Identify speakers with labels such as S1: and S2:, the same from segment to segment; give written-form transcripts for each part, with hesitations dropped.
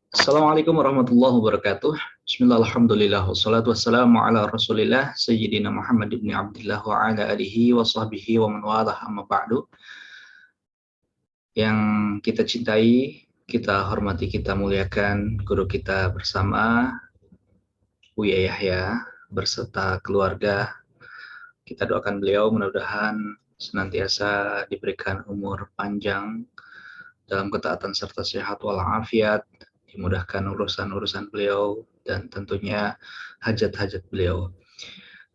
S1: Assalamualaikum warahmatullahi wabarakatuh. Bismillah, alhamdulillah, wassalatu wassalamu ala rasulillah, Sayyidina Muhammad ibn Abdullah wa ala alihi wa sahbihi wa man walah amma ba'du. Yang kita cintai, kita hormati, kita muliakan guru kita bersama, Buya Yahya, berserta keluarga. Kita doakan beliau mudah-mudahan senantiasa diberikan umur panjang dalam ketaatan serta sehat walafiat, dimudahkan urusan-urusan beliau, dan tentunya hajat-hajat beliau.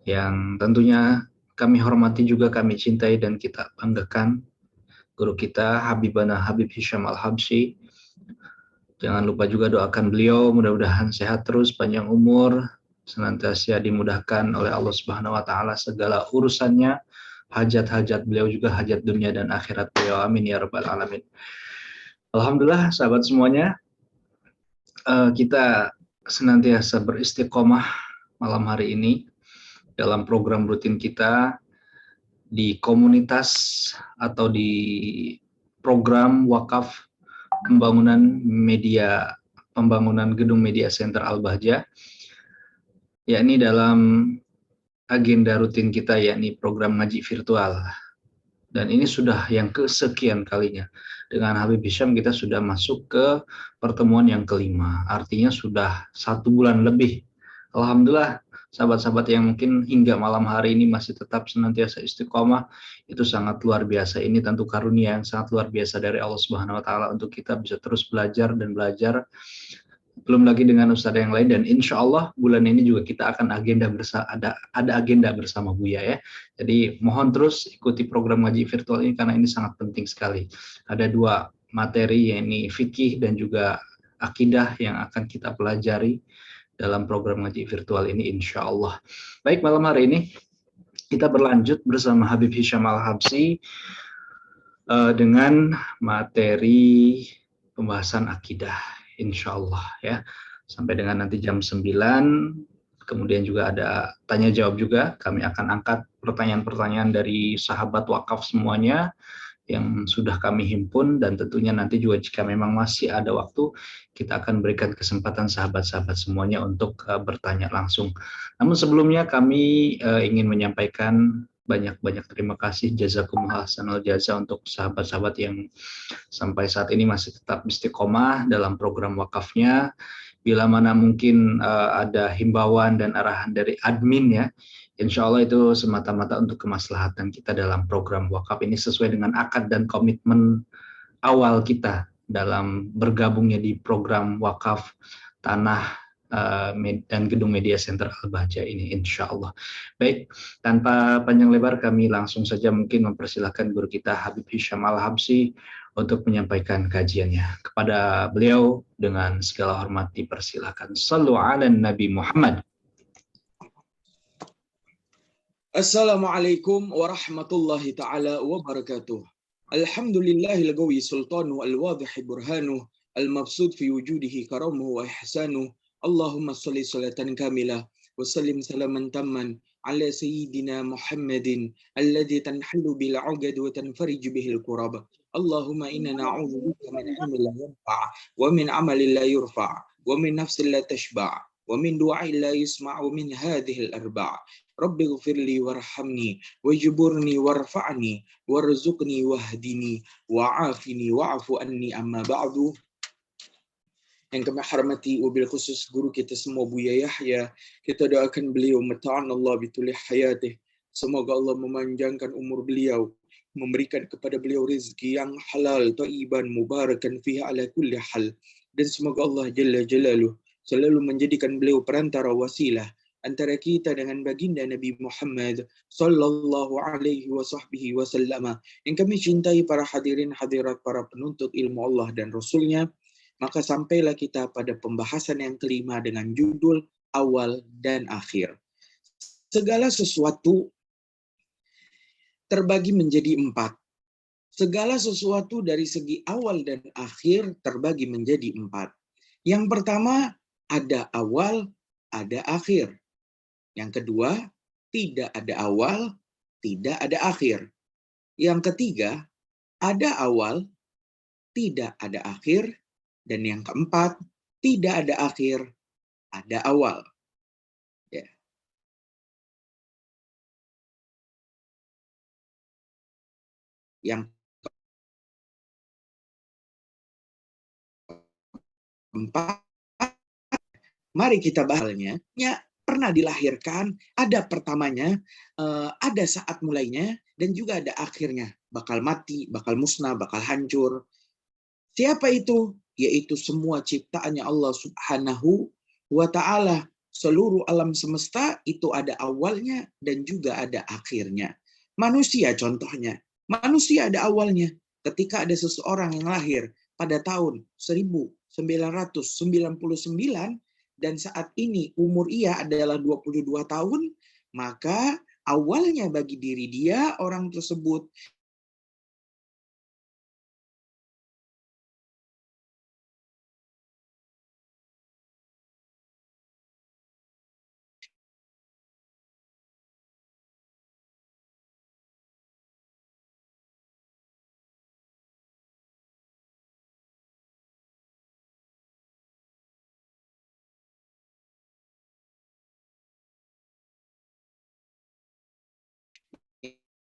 S1: Yang tentunya kami hormati juga, kami cintai, dan kita banggakan guru kita Habibana Habib Hisham Al-Habsyi. Jangan lupa juga doakan beliau, mudah-mudahan sehat terus, panjang umur, senantiasa dimudahkan oleh Allah Subhanahu wa taala segala urusannya, hajat-hajat beliau juga, hajat dunia dan akhirat beliau. Amin ya rabbal alamin. Alhamdulillah sahabat semuanya, kita senantiasa beristiqomah malam hari ini dalam program rutin kita di komunitas atau di program wakaf pembangunan gedung media center Al-Bahjah, yakni dalam agenda rutin kita, yakni program ngaji virtual. Dan ini sudah yang kesekian kalinya. Dengan Habib Hisham kita sudah masuk ke pertemuan yang kelima. Artinya sudah 1 bulan lebih. Alhamdulillah, sahabat-sahabat yang mungkin hingga malam hari ini masih tetap senantiasa istiqomah, itu sangat luar biasa. Ini tentu karunia yang sangat luar biasa dari Allah Subhanahu wa taala untuk kita bisa terus belajar dan belajar. Belum lagi dengan ustadz yang lain, dan insya Allah bulan ini juga kita akan ada agenda bersama Buya ya. Jadi mohon terus ikuti program ngaji virtual ini karena ini sangat penting sekali. Ada 2 materi, yakni fikih dan juga akidah yang akan kita pelajari dalam program ngaji virtual ini insya Allah. Baik, malam hari ini kita berlanjut bersama Habib Hisham Al-Habsyi dengan materi pembahasan akidah, insya Allah ya, sampai dengan nanti jam 9. Kemudian juga ada tanya jawab juga. Kami akan angkat pertanyaan-pertanyaan dari sahabat wakaf semuanya yang sudah kami himpun, dan tentunya nanti juga jika memang masih ada waktu, kita akan berikan kesempatan sahabat-sahabat semuanya untuk bertanya langsung. Namun sebelumnya kami ingin menyampaikan banyak-banyak terima kasih, jazakumullah ahsanul jaza, untuk sahabat-sahabat yang sampai saat ini masih tetap istiqomah dalam program wakafnya. Bila mana mungkin ada himbauan dan arahan dari admin ya, insya Allah itu semata-mata untuk kemaslahatan kita dalam program wakaf ini, sesuai dengan akad dan komitmen awal kita dalam bergabungnya di program wakaf tanah dan gedung media center Al-Bahjah ini, insya Allah. Baik, tanpa panjang lebar kami langsung saja mungkin mempersilahkan guru kita Habib Hisham Al-Habsyi untuk menyampaikan kajiannya. Kepada beliau dengan segala hormat dipersilakan. Sallu ala Nabi Muhammad.
S2: Assalamualaikum warahmatullahi ta'ala wabarakatuh. Alhamdulillahil qawi sultanu al-wadhihi burhanuh al-mabsud fi wujudihi karamuhu wa ihsanuh. Allahumma salli salatan kamilah wa sallim salaman tamman ala sayyidina Muhammadin alladhi tanhallu bil 'uqad wa tanfariju bihil kurab. Allahumma inna na'udzubika min ilmin la yanfa' wa min 'amalin la yurfa' wa min nafsin la tashba' wa min du'ain la yusma'u min hadhil arba'. Rabbi ghfirli warhamni wajburni warfa'ni warzuqni wahdini wa'afini wa'afu anni amma ba'du. Yang kami hormati wabil khusus guru kita semua, Buya Yahya, kita doakan beliau mata'an Allah bitulih hayatih. Semoga Allah memanjangkan umur beliau, memberikan kepada beliau rezeki yang halal, thayyiban, mubarakan fiha ala kulli hal. Dan semoga Allah Jalla Jalaluh selalu menjadikan beliau perantara wasilah antara kita dengan baginda Nabi Muhammad sallallahu alaihi wasallam. Yang kami cintai para hadirin hadirat, para penuntut ilmu Allah dan Rasulnya, maka sampailah kita pada pembahasan yang kelima dengan judul awal dan akhir. Segala sesuatu terbagi menjadi 4. Segala sesuatu dari segi awal dan akhir terbagi menjadi 4. Yang pertama, ada awal, ada akhir. Yang kedua, tidak ada awal, tidak ada akhir. Yang ketiga, ada awal, tidak ada akhir. Dan yang keempat, Tidak ada akhir, ada awal. Ya. Yang keempat, mari kita bahalnya. Ya, pernah dilahirkan, ada pertamanya, ada saat mulainya, dan juga ada akhirnya. Bakal mati, bakal musnah, bakal hancur. Siapa itu? Yaitu semua ciptaannya Allah Subhanahu wa Ta'ala. Seluruh alam semesta itu ada awalnya dan juga ada akhirnya. Manusia contohnya. Manusia ada awalnya. Ketika ada seseorang yang lahir pada tahun 1999 dan saat ini umur ia adalah 22 tahun, maka awalnya bagi diri dia orang tersebut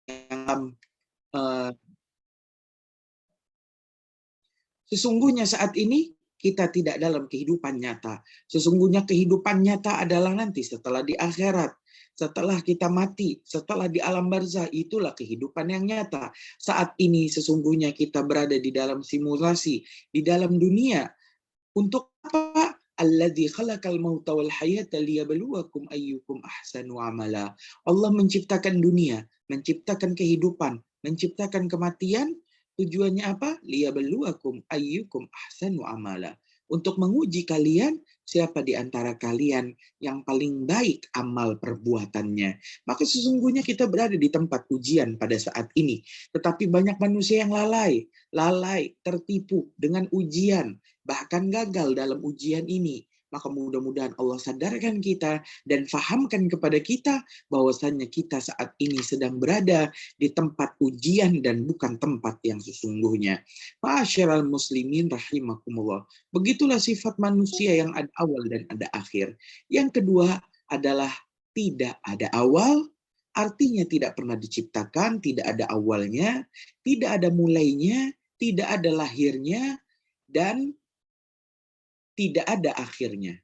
S2: yang sesungguhnya saat ini kita tidak dalam kehidupan nyata. Sesungguhnya kehidupan nyata adalah nanti setelah di akhirat. Setelah kita mati, setelah di alam barzah, itulah kehidupan yang nyata. Saat ini sesungguhnya kita berada di dalam simulasi, di dalam dunia. Untuk apa? Alladzi khalaqal mauta wal hayata liyabluwakum ayyukum ahsanu amala. Allah menciptakan dunia, menciptakan kehidupan, menciptakan kematian. Tujuannya apa? Liyabluwakum ayyukum ahsanu amala. Untuk menguji kalian, siapa di antara kalian yang paling baik amal perbuatannya. Maka sesungguhnya kita berada di tempat ujian pada saat ini. Tetapi banyak manusia yang lalai, tertipu dengan ujian, bahkan gagal dalam ujian ini. Maka mudah-mudahan Allah sadarkan kita dan fahamkan kepada kita bahwasannya kita saat ini sedang berada di tempat ujian dan bukan tempat yang sesungguhnya. Ma'asyiral muslimin rahimakumullah. Begitulah sifat manusia yang ada awal dan ada akhir. Yang kedua adalah tidak ada awal, artinya tidak pernah diciptakan, tidak ada awalnya, tidak ada mulainya, tidak ada lahirnya, dan tidak ada akhirnya.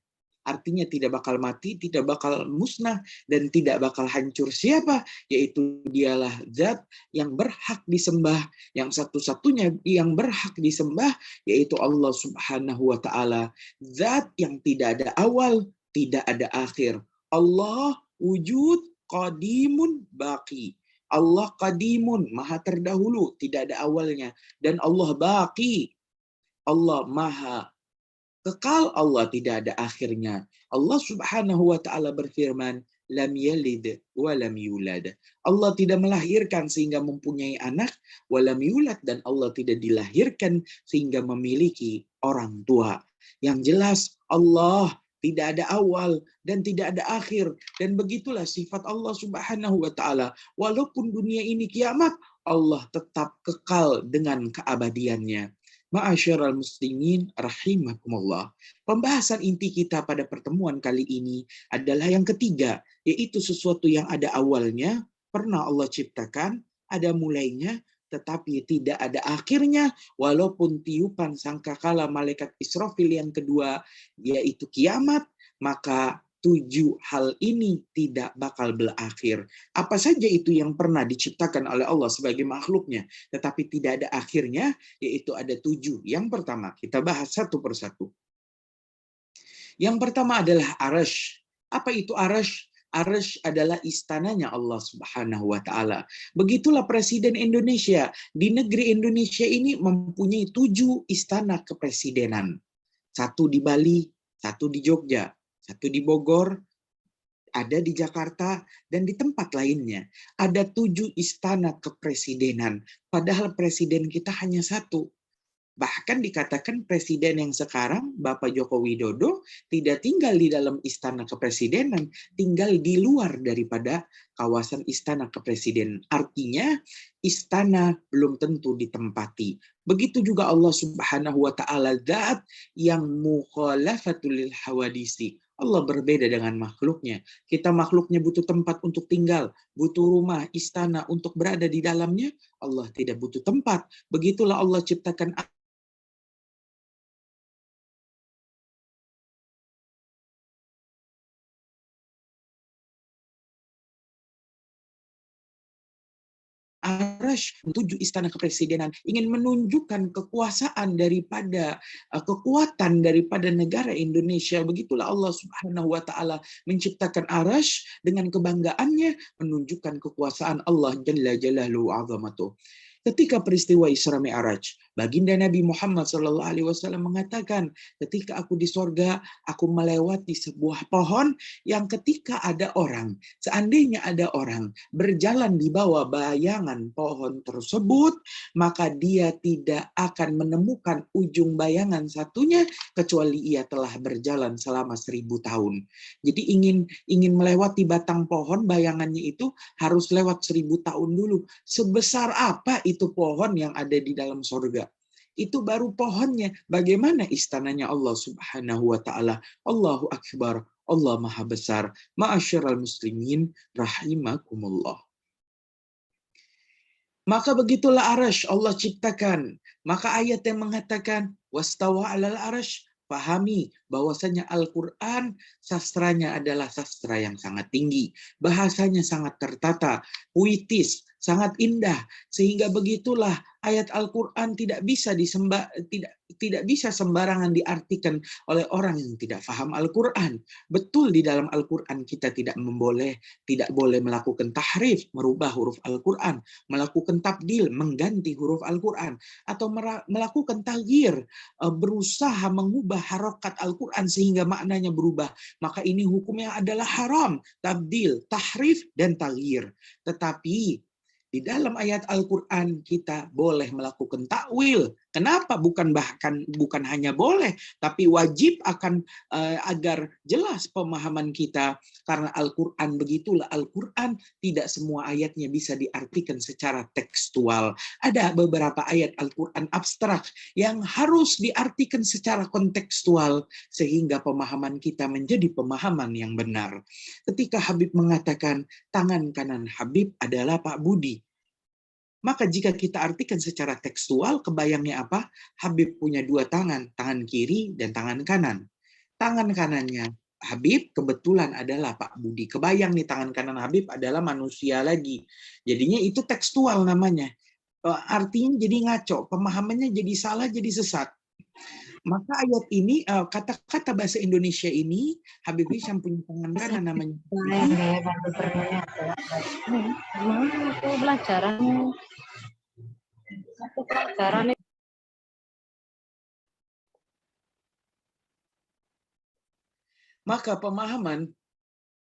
S2: Artinya tidak bakal mati, tidak bakal musnah, dan tidak bakal hancur. Siapa? Yaitu dialah zat yang berhak disembah, yang satu-satunya yang berhak disembah, yaitu Allah Subhanahu wa Ta'ala. Zat yang tidak ada awal, tidak ada akhir. Allah wujud qadimun baqi. Allah qadimun, maha terdahulu, tidak ada awalnya. Dan Allah baqi, Allah maha kekal, Allah tidak ada akhirnya. Allah Subhanahu wa Ta'ala berfirman, lam yalid wa lam yulad. Allah tidak melahirkan sehingga mempunyai anak, wa lam yulad, dan Allah tidak dilahirkan sehingga memiliki orang tua. Yang jelas Allah tidak ada awal dan tidak ada akhir, dan begitulah sifat Allah Subhanahu wa Ta'ala. Walaupun dunia ini kiamat, Allah tetap kekal dengan keabadiannya. Ma'asyiral muslimin rahimakumullah. Pembahasan inti kita pada pertemuan kali ini adalah yang ketiga, yaitu sesuatu yang ada awalnya, pernah Allah ciptakan, ada mulainya, tetapi tidak ada akhirnya, walaupun tiupan sangkakala malaikat Israfil yang kedua, yaitu kiamat, maka 7 hal ini tidak bakal berakhir. Apa saja itu yang pernah diciptakan oleh Allah sebagai makhluknya, tetapi tidak ada akhirnya, yaitu ada 7. Yang pertama, kita bahas satu persatu. Yang pertama adalah Arash. Apa itu Arash? Arash adalah istananya Allah Subhanahu wa Ta'ala. Begitulah Presiden Indonesia. Di negeri Indonesia ini mempunyai 7 istana kepresidenan. 1 di Bali, 1 di Jogja, 1 di Bogor, ada di Jakarta, dan di tempat lainnya. Ada 7 istana kepresidenan. Padahal presiden kita hanya 1. Bahkan dikatakan presiden yang sekarang, Bapak Joko Widodo, tidak tinggal di dalam istana kepresidenan, tinggal di luar daripada kawasan istana kepresidenan. Artinya, istana belum tentu ditempati. Begitu juga Allah Subhanahu wa taala, zat yang mukhalafatul lil hawadisi. Allah berbeda dengan makhluknya. Kita makhluknya butuh tempat untuk tinggal, butuh rumah, istana untuk berada di dalamnya. Allah tidak butuh tempat. Begitulah Allah ciptakan Arash, 7 istana kepresidenan, ingin menunjukkan kekuasaan daripada kekuatan daripada negara Indonesia. Begitulah Allah Subhanahu wa taala menciptakan Arash dengan kebanggaannya, menunjukkan kekuasaan Allah Jalla Jalaluhu Azamatuh. Ketika peristiwa Isra Mi'raj, baginda Nabi Muhammad SAW mengatakan, ketika aku di sorga, aku melewati sebuah pohon yang ketika ada orang, seandainya ada orang berjalan di bawah bayangan pohon tersebut, maka dia tidak akan menemukan ujung bayangan satunya kecuali ia telah berjalan selama 1000 tahun. Jadi ingin melewati batang pohon, bayangannya itu harus lewat 1000 tahun dulu. Sebesar apa itu pohon yang ada di dalam surga? Itu baru pohonnya. Bagaimana istananya Allah Subhanahu wa taala? Allahu Akbar. Allah Maha Besar. Ma'asyiral muslimin rahimakumullah. Maka begitulah arash Allah ciptakan. Maka ayat yang mengatakan wastawa 'alal arash, pahami bahwasanya Al-Quran sastranya adalah sastra yang sangat tinggi, bahasanya sangat tertata, puitis, sangat indah, sehingga begitulah ayat Al-Quran tidak bisa sembarangan diartikan oleh orang yang tidak paham Al-Quran. Betul, di dalam Al-Quran kita tidak boleh melakukan tahrif, merubah huruf Al-Quran, melakukan tabdil, mengganti huruf Al-Quran, atau melakukan taghyir, berusaha mengubah harokat Al-Quran sehingga maknanya berubah. Maka ini hukumnya adalah haram, tabdil, tahrif, dan taghyir. Tetapi di dalam ayat Al-Quran kita boleh melakukan takwil. Kenapa? Bukan hanya boleh, tapi wajib agar jelas pemahaman kita. Karena Al-Quran begitulah. Al-Quran tidak semua ayatnya bisa diartikan secara tekstual. Ada beberapa ayat Al-Quran abstrak yang harus diartikan secara kontekstual sehingga pemahaman kita menjadi pemahaman yang benar. Ketika Habib mengatakan tangan kanan Habib adalah Pak Budi, maka jika kita artikan secara tekstual, kebayangnya apa? Habib punya 2 tangan, tangan kiri dan tangan kanan. Tangan kanannya Habib kebetulan adalah Pak Budi. Kebayang nih, tangan kanan Habib adalah manusia lagi. Jadinya itu tekstual namanya. Artinya jadi ngaco, pemahamannya jadi salah, jadi sesat. Maka ayat ini, kata-kata bahasa Indonesia ini, Habib Hisham punya tangan kanan namanya. Maka pemahaman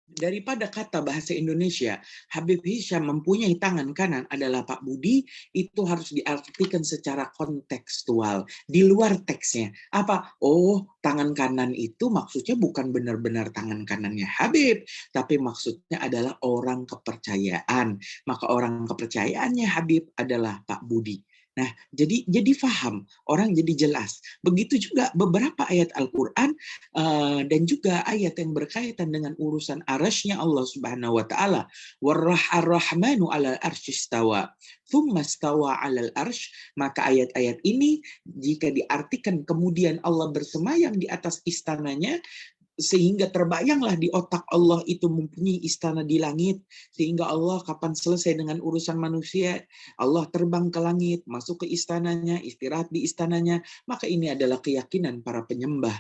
S2: daripada kata bahasa Indonesia, Habib Hisham mempunyai tangan kanan adalah Pak Budi, itu harus diartikan secara kontekstual, di luar teksnya. Apa? Oh, tangan kanan itu maksudnya bukan benar-benar tangan kanannya Habib, tapi maksudnya adalah orang kepercayaan. Maka orang kepercayaannya Habib adalah Pak Budi. Nah, jadi faham, orang jadi jelas. Begitu juga beberapa ayat Al-Quran dan juga ayat yang berkaitan dengan urusan arasy-Nya Allah Subhanahu wa taala. Ar-Rahmanu 'alal arsy istawa, tsumma istawa 'alal arsy. Maka ayat-ayat ini jika diartikan kemudian Allah bersemayam di atas istananya, sehingga terbayanglah di otak Allah itu mempunyai istana di langit, sehingga Allah kapan selesai dengan urusan manusia, Allah terbang ke langit, masuk ke istananya, istirahat di istananya. Maka ini adalah keyakinan para penyembah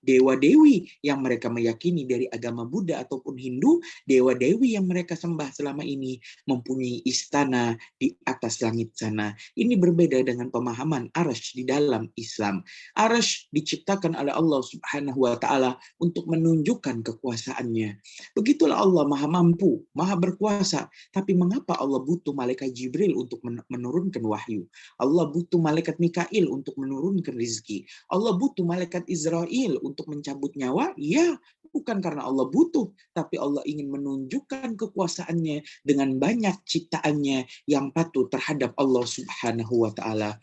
S2: dewa-dewi yang mereka meyakini dari agama Buddha ataupun Hindu, dewa-dewi yang mereka sembah selama ini mempunyai istana di atas langit sana. Ini berbeda dengan pemahaman Arsy di dalam Islam. Arsy diciptakan oleh Allah Subhanahu wa taala untuk menunjukkan kekuasaannya. Begitulah Allah Maha Mampu, Maha Berkuasa. Tapi mengapa Allah butuh malaikat Jibril untuk menurunkan wahyu? Allah butuh malaikat Mikail untuk menurunkan rizki. Allah butuh malaikat Israel untuk mencabut nyawa? Ya, bukan karena Allah butuh, tapi Allah ingin menunjukkan kekuasaannya dengan banyak ciptaannya yang patuh terhadap Allah Subhanahu wa taala.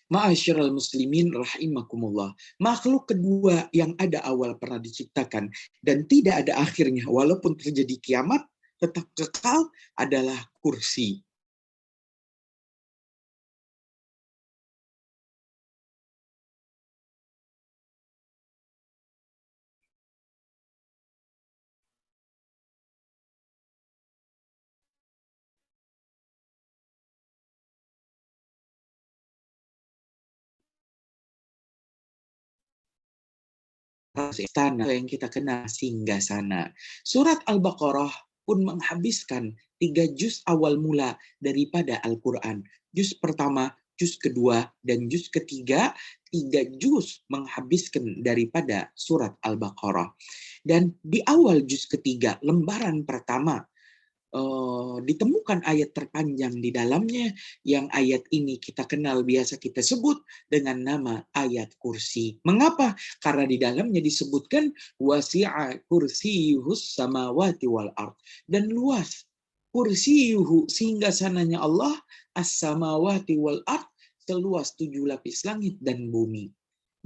S2: Ma'asyiral muslimin rahimakumullah. Makhluk kedua yang ada awal pernah diciptakan dan tidak ada akhirnya walaupun terjadi kiamat tetap kekal adalah kursi. Istana yang kita kenal singgasana. Surat Al-Baqarah pun menghabiskan 3 juz awal mula daripada Al-Quran. Juz pertama, juz kedua, dan juz ketiga, 3 juz menghabiskan daripada surat Al-Baqarah. Dan di awal juz ketiga, lembaran pertama, ditemukan ayat terpanjang di dalamnya, yang ayat ini kita kenal, biasa kita sebut dengan nama ayat kursi. Mengapa? Karena di dalamnya disebutkan wasi'a kursiyuhus samawati wal ard, dan luas kursiyuhu sehingga sananya Allah as-samawati wal ard, seluas 7 lapis langit dan bumi.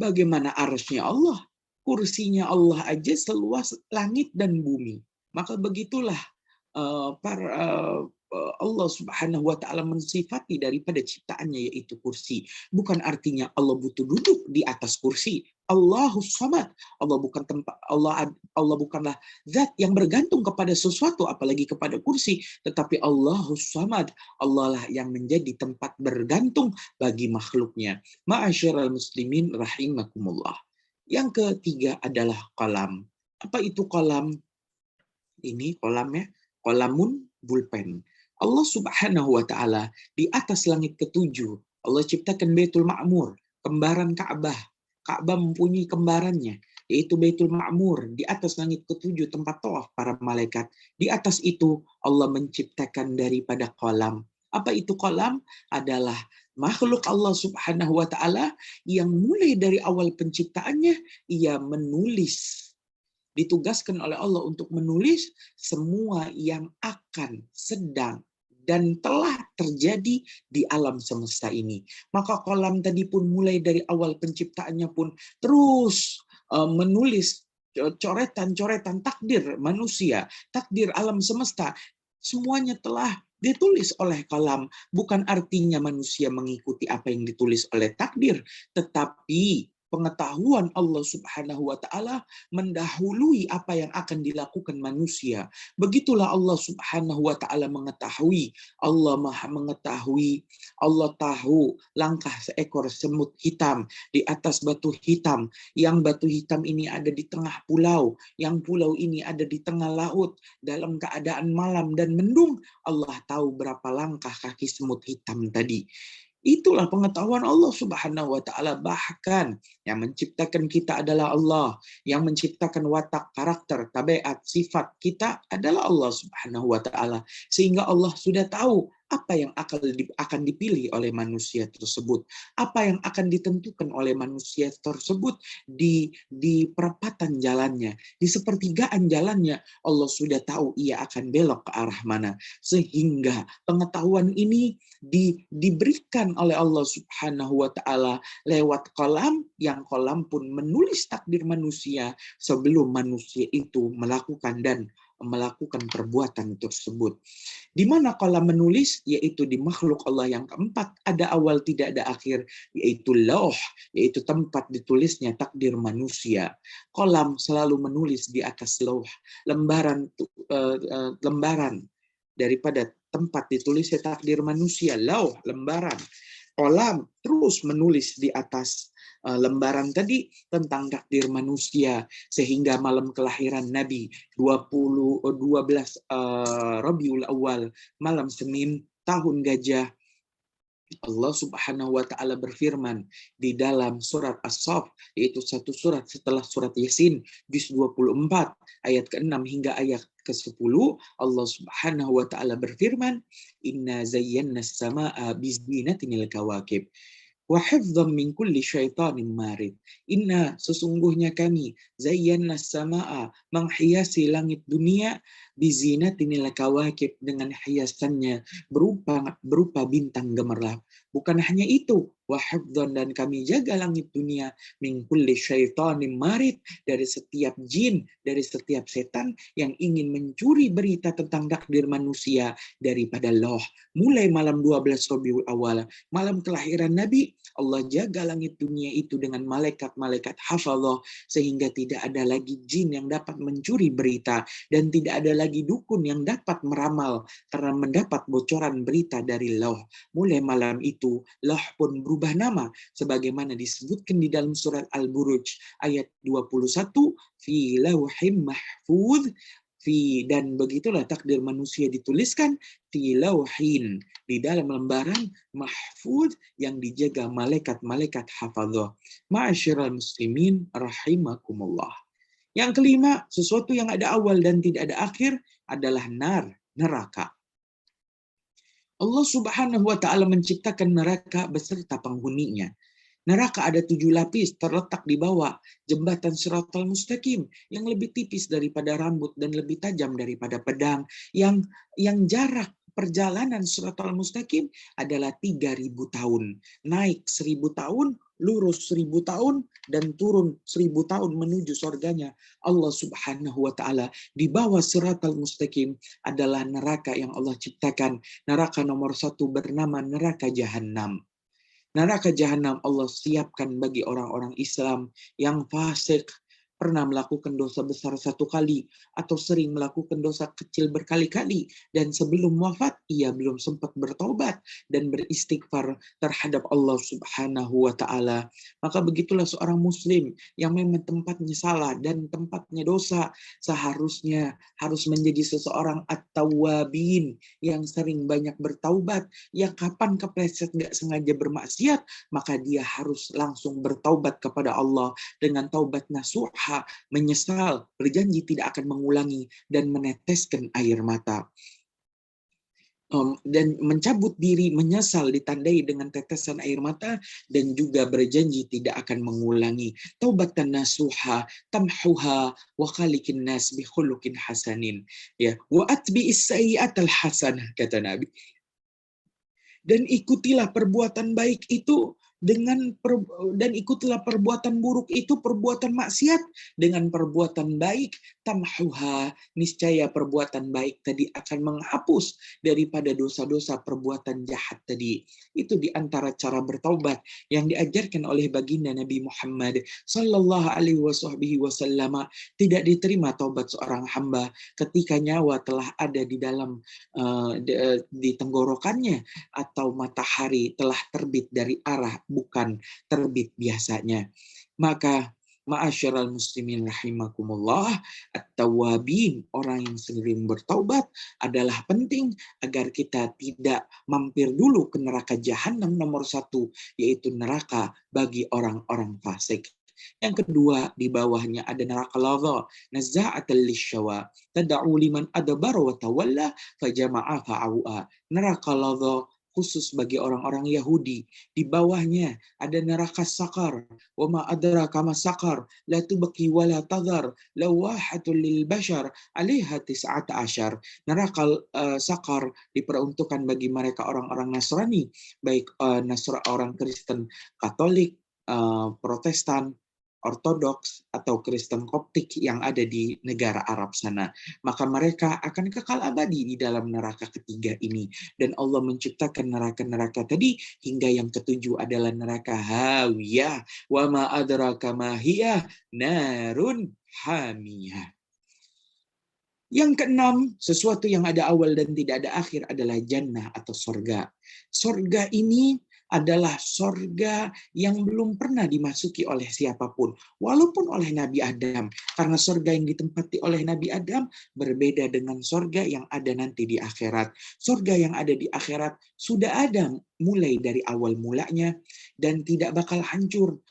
S2: Bagaimana arsy-Nya Allah? Kursinya Allah aja seluas langit dan bumi. Maka begitulah Allah Subhanahu wa taala mensifati daripada ciptaannya yaitu kursi. Bukan artinya Allah butuh duduk di atas kursi. Allahus Samad. Allah bukan tempat, Allah bukanlah zat yang bergantung kepada sesuatu apalagi kepada kursi, tetapi Allahus Samad. Allah lah yang menjadi tempat bergantung bagi makhluknya. Ma'asyiral muslimin rahimakumullah. Yang ketiga adalah qalam. Apa itu qalam? Ini kolamnya, kolamun bulpen. Allah Subhanahu wa taala di atas langit ketujuh, Allah ciptakan Baitul Ma'mur, kembaran Ka'bah. Ka'bah mempunyai kembarannya, yaitu Baitul Ma'mur di atas langit ketujuh, tempat tawaf para malaikat. Di atas itu Allah menciptakan daripada kolam. Apa itu kolam? Adalah makhluk Allah Subhanahu wa taala yang mulai dari awal penciptaannya ia menulis, ditugaskan oleh Allah untuk menulis semua yang akan, sedang, dan telah terjadi di alam semesta ini. Maka kolam tadi pun mulai dari awal penciptaannya pun terus menulis coretan-coretan takdir manusia, takdir alam semesta. Semuanya telah ditulis oleh kalam. Bukan artinya manusia mengikuti apa yang ditulis oleh takdir, tetapi pengetahuan Allah Subhanahu wa taala mendahului apa yang akan dilakukan manusia. Begitulah Allah Subhanahu wa taala mengetahui. Allah Maha mengetahui. Allah tahu langkah seekor semut hitam di atas batu hitam, yang batu hitam ini ada di tengah pulau, yang pulau ini ada di tengah laut dalam keadaan malam dan mendung. Allah tahu berapa langkah kaki semut hitam tadi. Itulah pengetahuan Allah Subhanahu wa taala. Bahkan yang menciptakan kita adalah Allah, yang menciptakan watak, karakter, tabiat, sifat kita adalah Allah Subhanahu wa taala. Sehingga Allah sudah tahu apa yang akan dipilih oleh manusia tersebut, apa yang akan ditentukan oleh manusia tersebut di perempatan jalannya, di sepertigaan jalannya. Allah sudah tahu ia akan belok ke arah mana, sehingga pengetahuan ini diberikan oleh Allah Subhanahu wa taala lewat kolam, yang kolam pun menulis takdir manusia sebelum manusia itu melakukan perbuatan tersebut. Di mana kolam menulis? Yaitu di makhluk Allah yang keempat, ada awal tidak ada akhir, yaitu lauh, yaitu tempat ditulisnya takdir manusia. Kolam selalu menulis di atas lauh, lembaran daripada tempat ditulisnya takdir manusia, lauh, lembaran. Kolam terus menulis di atas lembaran tadi tentang takdir manusia, sehingga malam kelahiran Nabi 12 Rabiul Awal, malam Senin tahun gajah, Allah Subhanahu wa taala berfirman di dalam surat As-Saff, yaitu satu surat setelah surat Yasin, juz 24 ayat ke-6 hingga ayat ke-10, Allah Subhanahu wa taala berfirman, "Inna zayyana as-samaa'a bizinatil kawakib wa hifdzan min kulli syaitanin marid." Inna, sesungguhnya kami, zayyana as-samaa'a, menghiasi langit dunia, bizinatil kawakib, dengan hiasannya berupa bintang gemerlap. Bukan hanya itu, wa hifdzan, dan kami jaga langit dunia, min kulli syaitanin marid, dari setiap jin, dari setiap setan yang ingin mencuri berita tentang takdir manusia daripada Allah. Mulai malam 12 Rabiul Awal, malam kelahiran Nabi, Allah jaga langit dunia itu dengan malaikat-malaikat hafadzah, sehingga tidak ada lagi jin yang dapat mencuri berita, dan tidak ada lagi dukun yang dapat meramal karena mendapat bocoran berita dari Allah. Mulai malam itu, Allah pun berubah nama, sebagaimana disebutkan di dalam surat Al-Buruj ayat 21, fi lauhim mahfuz, dan begitulah takdir manusia dituliskan fi lauhin, di dalam lembaran mahfuz yang dijaga malaikat-malaikat hafadzah. Ma'asyiral muslimin rahimakumullah. Yang kelima, sesuatu yang ada awal dan tidak ada akhir adalah neraka. Allah Subhanahu wa taala menciptakan neraka beserta penghuninya. Neraka ada 7 lapis terletak di bawah jembatan Shiratal Mustaqim yang lebih tipis daripada rambut dan lebih tajam daripada pedang, yang jarak perjalanan Shiratal Mustaqim adalah 3.000 tahun. Naik 1.000 tahun, lurus 1.000 tahun, dan turun 1.000 tahun menuju surganya Allah Subhanahu wa taala. Di bawah Shiratal Mustaqim adalah neraka yang Allah ciptakan. Neraka nomor 1 bernama neraka Jahannam. Neraka Jahanam Allah siapkan bagi orang-orang Islam yang fasik, pernah melakukan dosa besar 1 kali, atau sering melakukan dosa kecil berkali-kali, dan sebelum wafat ia belum sempat bertobat dan beristighfar terhadap Allah Subhanahu wa taala. Maka begitulah seorang muslim yang memang tempatnya salah dan tempatnya dosa, seharusnya harus menjadi seseorang at-tawwabin, yang sering banyak bertaubat. Yang kapan kepleset nggak sengaja bermaksiat, maka dia harus langsung bertaubat kepada Allah dengan taubat nasuha, menyesal, berjanji tidak akan mengulangi, dan meneteskan air mata. Dan mencabut diri, menyesal, ditandai dengan tetesan air mata, dan juga berjanji tidak akan mengulangi. Taubatan nasuha tamhuha wa khaliqin nas bi khuluqin hasanin, ya, wa atbi'is sayyi'atal hasanah, kata Nabi. Dan ikutilah perbuatan baik itu dan ikutilah perbuatan buruk itu, perbuatan maksiat, dengan perbuatan baik. Tamhuha, niscaya perbuatan baik tadi akan menghapus daripada dosa-dosa perbuatan jahat tadi. Itu di antara cara bertaubat yang diajarkan oleh baginda Nabi Muhammad sallallahu alaihi wasallam. Tidak diterima taubat seorang hamba ketika nyawa telah ada di dalam di tenggorokannya, atau matahari telah terbit dari arah bukan terbit biasanya. Maka ma'asyiral muslimin rahimakumullah, at-tawwabin, orang yang sering bertaubat, adalah penting agar kita tidak mampir dulu ke neraka Jahannam nomor 1, yaitu neraka bagi orang-orang fasik. Yang kedua, di bawahnya ada neraka ladha, nazza'atal lisyawa, tad'u liman adbara wa tawalla fajama'a fa'au'a. Neraka ladha khusus bagi orang-orang Yahudi. Di bawahnya ada neraka sakar. Wa ma adraka ma sakar, la tubqi wa la tadhar, lawahatul lil bashar, 'alaiha 19. Neraka sakar diperuntukkan bagi mereka orang-orang Nasrani, baik orang Kristen Katolik, Protestan, Ortodoks, atau Kristen Koptik yang ada di negara Arab sana. Maka mereka akan kekal abadi di dalam neraka ketiga ini. Dan Allah menciptakan neraka-neraka tadi hingga yang ketujuh adalah neraka hawiyah. Wa ma adraka ma hiya narun hamiyah. Yang keenam, sesuatu yang ada awal dan tidak ada akhir adalah jannah atau sorga. Sorga ini adalah sorga yang belum pernah dimasuki oleh siapapun, walaupun oleh Nabi Adam. Karena sorga yang ditempati oleh Nabi Adam berbeda dengan sorga yang ada nanti di akhirat. Sorga yang ada di akhirat sudah ada mulai dari awal mulanya dan tidak bakal hancur.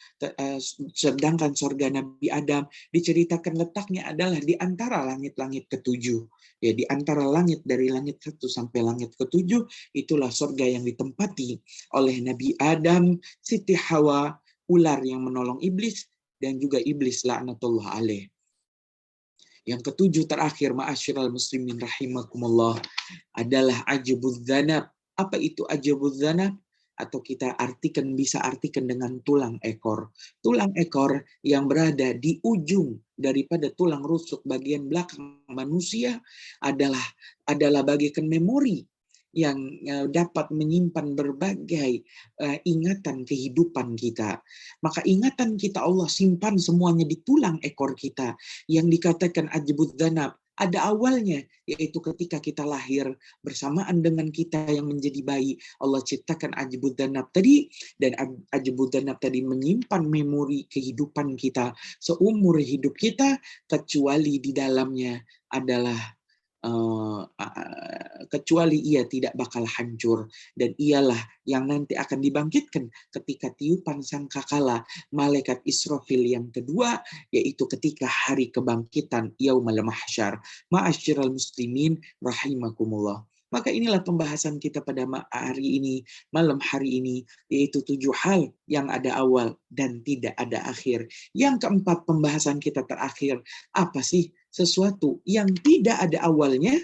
S2: Sedangkan sorga Nabi Adam diceritakan letaknya adalah di antara langit-langit ketujuh. Ya, di antara langit dari langit 1 sampai langit ke-7, itulah sorga yang ditempati oleh Nabi Adam, Siti Hawa, ular yang menolong iblis, dan juga iblis laknatullah alaih. Yang ketujuh terakhir, ma'asyiral muslimin rahimakumullah, adalah ajabuz zanab. Apa itu ajabuz zanab? Atau kita bisa artikan dengan tulang ekor. Tulang ekor yang berada di ujung daripada tulang rusuk bagian belakang manusia adalah bagaikan memori yang dapat menyimpan berbagai ingatan kehidupan kita. Maka ingatan kita Allah simpan semuanya di tulang ekor kita yang dikatakan ajabuz zanab. Ada awalnya, yaitu ketika kita lahir bersamaan dengan kita yang menjadi bayi. Allah ciptakan ajabuz zanab tadi, dan ajabuz zanab tadi menyimpan memori kehidupan kita seumur hidup kita, kecuali di dalamnya adalah kecuali ia tidak bakal hancur, dan ialah yang nanti akan dibangkitkan ketika tiupan sangkakala malaikat Israfil yang kedua, yaitu ketika hari kebangkitan yaumul mahsyar. Ma'asyiral muslimin rahimakumullah. Maka inilah pembahasan kita pada hari ini, malam hari ini, yaitu 7 hal yang ada awal dan tidak ada akhir. Yang keempat, pembahasan kita terakhir, apa sih sesuatu yang tidak ada awalnya,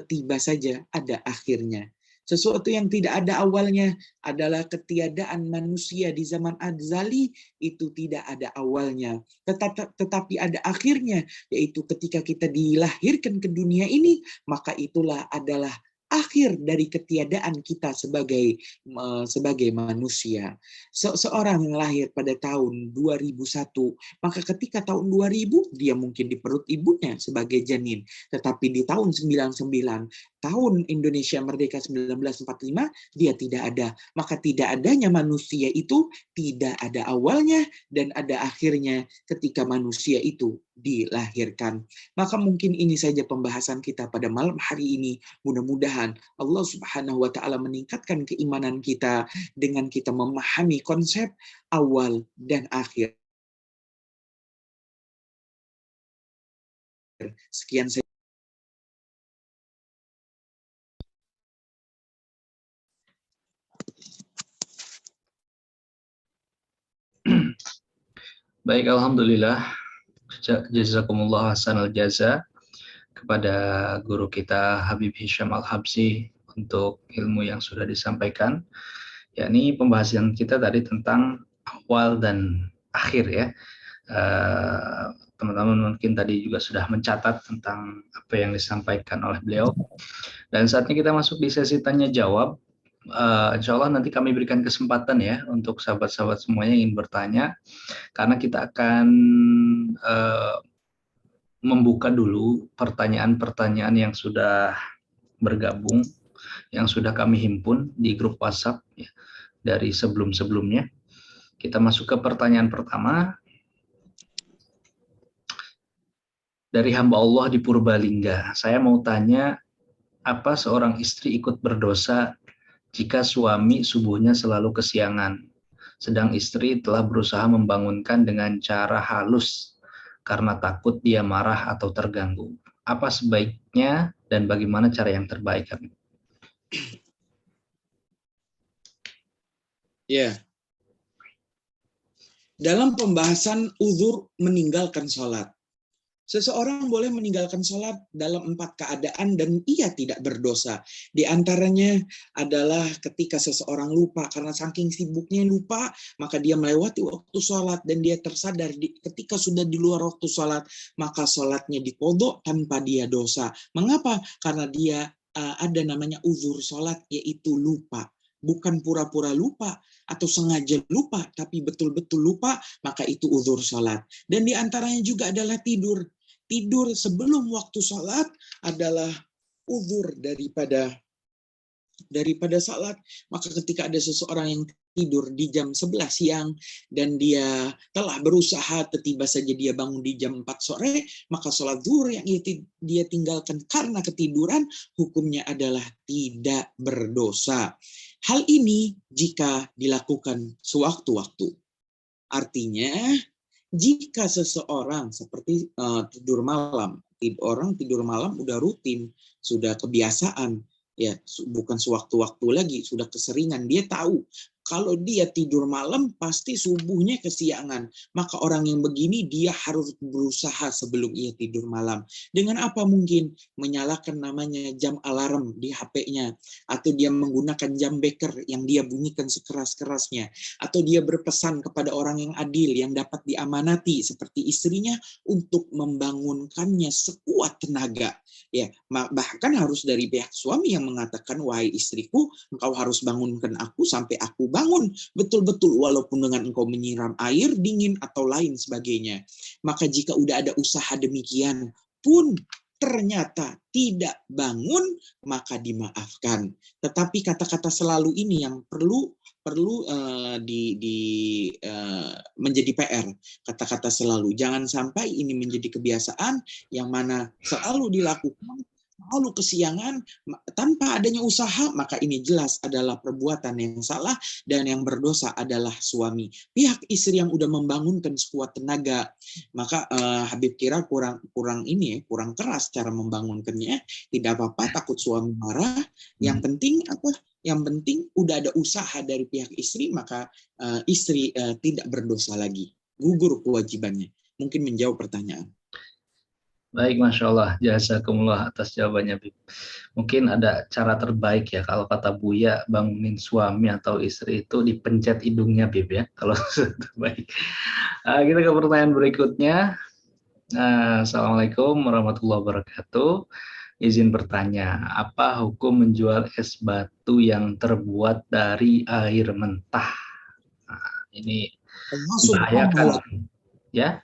S2: tiba saja ada akhirnya. Sesuatu yang tidak ada awalnya adalah ketiadaan manusia di zaman azali, itu tidak ada awalnya. Tetapi ada akhirnya, yaitu ketika kita dilahirkan ke dunia ini, maka itulah adalah akhir dari ketiadaan kita sebagai manusia. Seorang yang lahir pada tahun 2001, maka ketika tahun 2000 dia mungkin di perut ibunya sebagai janin, tetapi di tahun 99, tahun Indonesia Merdeka 1945, dia tidak ada. Maka tidak adanya manusia itu tidak ada awalnya dan ada akhirnya ketika manusia itu dilahirkan. Maka mungkin ini saja pembahasan kita pada malam hari ini. Mudah-mudahan Allah Subhanahu wa taala meningkatkan keimanan kita dengan kita memahami konsep awal dan akhir. Sekian saya.
S1: Baik, alhamdulillah. Jazakumullah hasanal jaza kepada guru kita Habib Hisham Al-Habsyi untuk ilmu yang sudah disampaikan. Yakni pembahasan kita tadi tentang awal dan akhir ya. Teman-teman mungkin tadi juga sudah mencatat tentang apa yang disampaikan oleh beliau. Dan saatnya kita masuk di sesi tanya jawab. Insya Allah nanti kami berikan kesempatan ya untuk sahabat-sahabat semuanya yang ingin bertanya, karena kita akan membuka dulu pertanyaan-pertanyaan yang sudah bergabung, yang sudah kami himpun di grup WhatsApp ya, dari sebelum-sebelumnya. Kita masuk ke pertanyaan pertama dari hamba Allah di Purbalingga. Saya mau tanya, apa seorang istri ikut berdosa jika suami subuhnya selalu kesiangan, sedang istri telah berusaha membangunkan dengan cara halus karena takut dia marah atau terganggu? Apa sebaiknya dan bagaimana cara yang terbaik?
S2: Ya. Dalam pembahasan uzur meninggalkan sholat, seseorang boleh meninggalkan sholat dalam 4 keadaan dan ia tidak berdosa. Di antaranya adalah ketika seseorang lupa, karena saking sibuknya lupa, maka dia melewati waktu sholat dan dia tersadar ketika sudah di luar waktu sholat, maka sholatnya diqodho tanpa dia dosa. Mengapa? Karena dia ada namanya uzur sholat, yaitu lupa. Bukan pura-pura lupa atau sengaja lupa, tapi betul-betul lupa, maka itu uzur sholat. Dan di antaranya juga adalah tidur. Tidur sebelum waktu sholat adalah uzur daripada salat. Maka ketika ada seseorang yang tidur di jam 11 siang dan dia telah berusaha, tiba saja dia bangun di jam 4 sore, maka sholat zuhur yang dia tinggalkan karena ketiduran, hukumnya adalah tidak berdosa. Hal ini jika dilakukan sewaktu-waktu. Artinya, jika seseorang seperti tidur malam, orang tidur malam udah rutin, sudah kebiasaan, ya bukan sewaktu-waktu lagi, sudah keseringan, dia tahu kalau dia tidur malam pasti subuhnya kesiangan, maka orang yang begini dia harus berusaha sebelum ia tidur malam. Dengan apa mungkin? Menyalakan namanya jam alarm di HP-nya, atau dia menggunakan jam beker yang dia bunyikan sekeras-kerasnya, atau dia berpesan kepada orang yang adil yang dapat diamanati seperti istrinya untuk membangunkannya sekuat tenaga. Ya, bahkan harus dari pihak suami yang mengatakan, wahai istriku, engkau harus bangunkan aku sampai aku bangun betul-betul, walaupun dengan engkau menyiram air dingin atau lain sebagainya. Maka jika udah ada usaha demikian pun ternyata tidak bangun, maka dimaafkan. Tetapi kata-kata selalu ini yang perlu menjadi PR. Kata-kata selalu, jangan sampai ini menjadi kebiasaan yang mana selalu dilakukan, selalu kesiangan tanpa adanya usaha, maka ini jelas adalah perbuatan yang salah dan yang berdosa adalah suami. Pihak istri yang udah membangunkan sekuat tenaga, maka Habib kira kurang keras cara membangunkannya. Tidak apa-apa, takut suami marah. Yang penting apa? Yang penting udah ada usaha dari pihak istri, maka istri tidak berdosa lagi, gugur kewajibannya. Mungkin menjawab pertanyaan.
S1: Baik, Masya Allah, jazakumullah atas jawabannya, Bib. Mungkin ada cara terbaik ya, kalau kata Buya, bangunin suami atau istri itu dipencet hidungnya, Bib ya, kalau terbaik. Kita ke pertanyaan berikutnya. Assalamualaikum warahmatullahi wabarakatuh. Izin bertanya, apa hukum menjual es batu yang terbuat dari air mentah? Ini membahayakan, ya?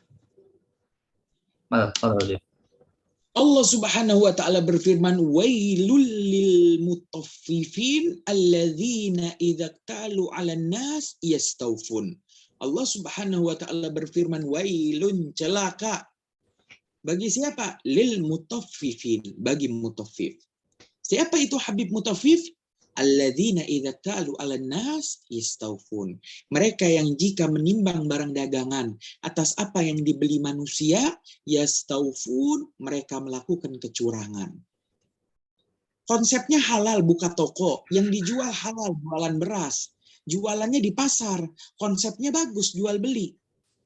S2: Allah Subhanahu wa taala berfirman, wailul lil mutaffifin alladzina idza talu 'alan nas yastawfun. Allah Subhanahu wa taala berfirman, wailun, celaka. Bagi siapa? Lil mutaffifin, bagi mutaffif. Siapa itu Habib mutaffif? Alladzina idza talu 'alan nas yastawfun. Mereka yang jika menimbang barang dagangan atas apa yang dibeli manusia, yastawfun, mereka melakukan kecurangan. Konsepnya halal, buka toko, yang dijual halal, jualan beras. Jualannya di pasar, konsepnya bagus, jual beli.